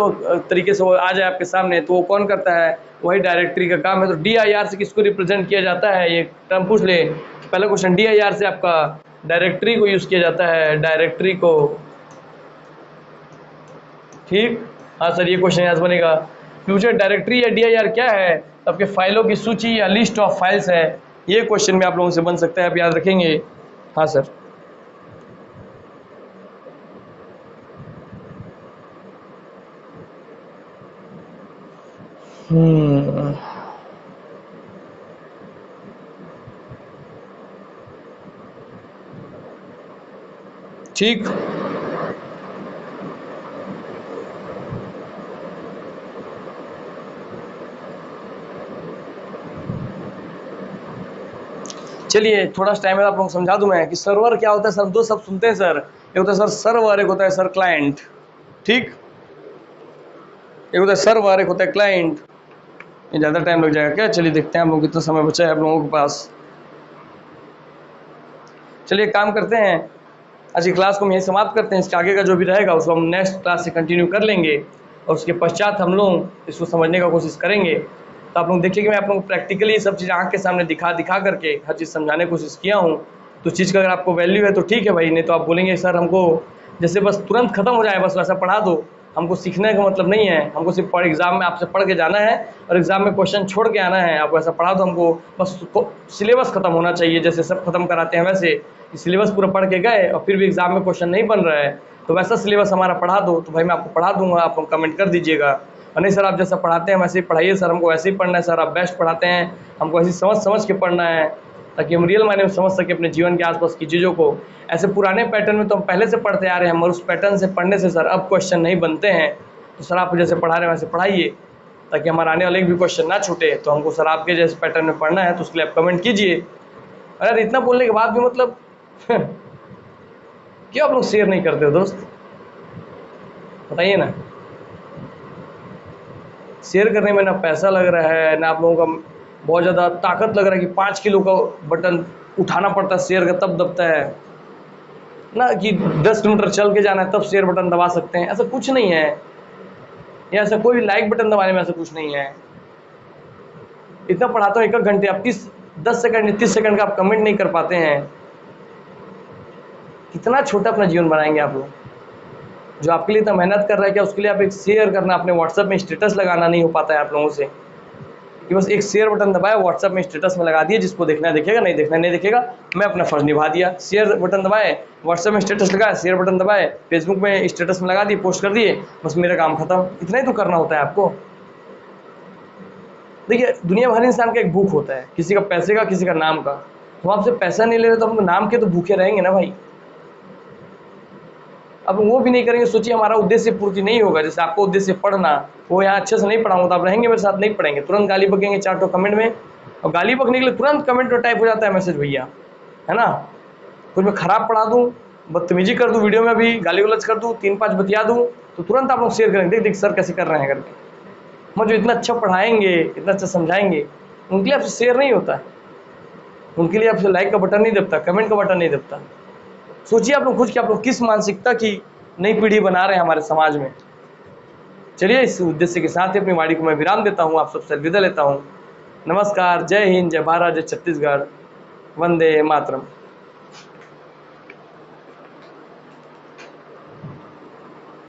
तरीके से वो आ जाए आपके सामने, तो वो कौन करता है? वही डायरेक्टरी का काम है। तो DIR से किसको रिप्रेजेंट किया जाता है? ये टर्म पूछ ले। पहला क्वेश्चन, DIR से आपका डायरेक्टरी को यूज़ किया जाता है, डायरेक्टरी को। ठीक, हाँ सर, ये क्वेश्चन यहाँ बनेगा। फ्यूचर डायरेक्टरी या DIR क्या है? आपके फाइलों की सूची या लिस्ट ऑफ फाइल्स है। ये क्वेश्चन में आप लोगों से बन सकता है, आप याद रखेंगे। हाँ सर, ठीक, चलिए थोड़ा सा टाइम है, आप लोगों को समझा दूं मैं कि सर्वर क्या होता है। सर दो शब्द सुनते हैं सर, एक होता है सर सर्वर, एक होता है सर क्लाइंट। ठीक, एक होता है सर्वर, एक होता है क्लाइंट। ये ज़्यादा टाइम लग जाएगा क्या? चलिए देखते हैं आप लोग कितना समय बचा है आप लोगों के पास। चलिए काम करते हैं, आज की क्लास को हम यहीं समाप्त करते हैं। इसके आगे का जो भी रहेगा उसको हम नेक्स्ट क्लास से कंटिन्यू कर लेंगे और उसके पश्चात हम लोग इसको समझने का कोशिश करेंगे। तो आप लोग देखिए कि मैं आप लोगों को प्रैक्टिकली ये सब चीज़ आँख के सामने दिखा करके हर चीज़ समझाने की कोशिश किया हूँ। तो चीज़ का अगर आपको वैल्यू है तो ठीक है भाई, नहीं तो आप बोलेंगे सर हमको जैसे बस तुरंत खत्म हो जाए बस वैसा पढ़ा दो। हमको सीखने का मतलब नहीं है, हमको सिर्फ एग्जाम में आपसे पढ़ के जाना है और एग्जाम में क्वेश्चन छोड़ के आना है। आपको ऐसा पढ़ा दो, हमको बस सिलेबस खत्म होना चाहिए, जैसे सब खत्म कराते हैं वैसे सिलेबस पूरा पढ़ के गए और फिर भी एग्जाम में क्वेश्चन नहीं बन रहा है, तो वैसा सिलेबस हमारा पढ़ा दो तो भाई मैं आपको पढ़ा दूंगा, आप कमेंट कर दीजिएगा। और नहीं सर आप जैसा पढ़ाते हैं वैसे ही पढ़ाइए सर, हमको वैसे ही पढ़ना है सर, आप बेस्ट पढ़ाते हैं, हमको ऐसी समझ के पढ़ना है ताकि हम रियल मायने में समझ सके अपने जीवन के आसपास की चीज़ों को। ऐसे पुराने पैटर्न में तो हम पहले से पढ़ते आ रहे हैं, मगर उस पैटर्न से पढ़ने से सर अब क्वेश्चन नहीं बनते हैं। तो सर आप जैसे पढ़ा रहे हैं वैसे पढ़ाइए ताकि हमारे आने वाले भी क्वेश्चन ना छूटे। तो हमको सर आपके जैसे पैटर्न में पढ़ना है, तो उसके लिए आप कमेंट कीजिए। अरे इतना बोलने के बाद भी मतलब क्यों आप लोग शेयर नहीं करते हो दोस्त, बताइए ना। शेयर करने में ना पैसा लग रहा है, ना आप लोगों का बहुत ज़्यादा ताकत लग रहा है कि 5 किलो का बटन उठाना पड़ता है शेयर का, तब दबता है ना, कि 10 किलोमीटर चल के जाना है तब शेयर बटन दबा सकते हैं। ऐसा कुछ नहीं है, या ऐसा कोई लाइक बटन दबाने में ऐसा कुछ नहीं है। इतना पढ़ाता हूँ 1 घंटे, आप 10 सेकंड 30 सेकंड का आप कमेंट नहीं कर पाते हैं। कितना छोटा अपना जीवन बनाएंगे आप लोग। जो आपके लिए इतना मेहनत कर रहा है, क्या उसके लिए आप एक शेयर करना, अपने व्हाट्सएप में स्टेटस लगाना नहीं हो पाता है आप लोगों से, कि बस एक शेयर बटन दबाया, व्हाट्सएप में स्टेटस में लगा दिए, जिसको देखना है देखेगा, नहीं देखना नहीं देखेगा, मैं अपना फर्ज निभा दिया। शेयर बटन दबाए, व्हाट्सएप में स्टेटस लगाया, शेयर बटन दबाए, फेसबुक में स्टेटस में लगा दिए, पोस्ट कर दिए, बस मेरा काम खत्म। इतना ही तो करना होता है आपको। देखिए, दुनिया भर इंसान का एक भूख होता है, किसी का पैसे का, किसी का नाम का। हम आपसे पैसा नहीं ले रहे तो हम नाम के तो भूखे रहेंगे ना भाई। अब वो भी नहीं करेंगे, सोचिए हमारा उद्देश्य पूर्ति नहीं होगा। जैसे आपको उद्देश्य पढ़ना, वो यहाँ अच्छे से नहीं पढ़ाऊंगा तो आप रहेंगे मेरे साथ, नहीं पढ़ेंगे, तुरंत गाली बकेंगे 4 तो कमेंट में, और गाली बकने के लिए तुरंत कमेंट में टाइप हो जाता है मैसेज, भैया है ना। कुछ मैं खराब पढ़ा दूँ, बदतमीजी कर दूँ, वीडियो में भी गाली गलौज कर दूँ, 3-5 बतिया दूँ, तो तुरंत आप लोग शेयर करेंगे, देख देख सर कैसे कर रहे हैं करके। हम जो इतना अच्छा पढ़ाएंगे, इतना अच्छा समझाएंगे, उनके लिए आपसे शेयर नहीं होता है, उनके लिए आपसे लाइक का बटन नहीं दबता, कमेंट का बटन नहीं दबता। सोचिए आप लोग खुद कि आप लोग किस मानसिकता की नई पीढ़ी बना रहे हैं हमारे समाज में। चलिए, इस उद्देश्य के साथ ही अपनी वाणी को मैं विराम देता हूँ, आप सबसे अलविदा लेता हूँ। नमस्कार, जय हिंद, जय भारत, जय छत्तीसगढ़, वंदे मातरम।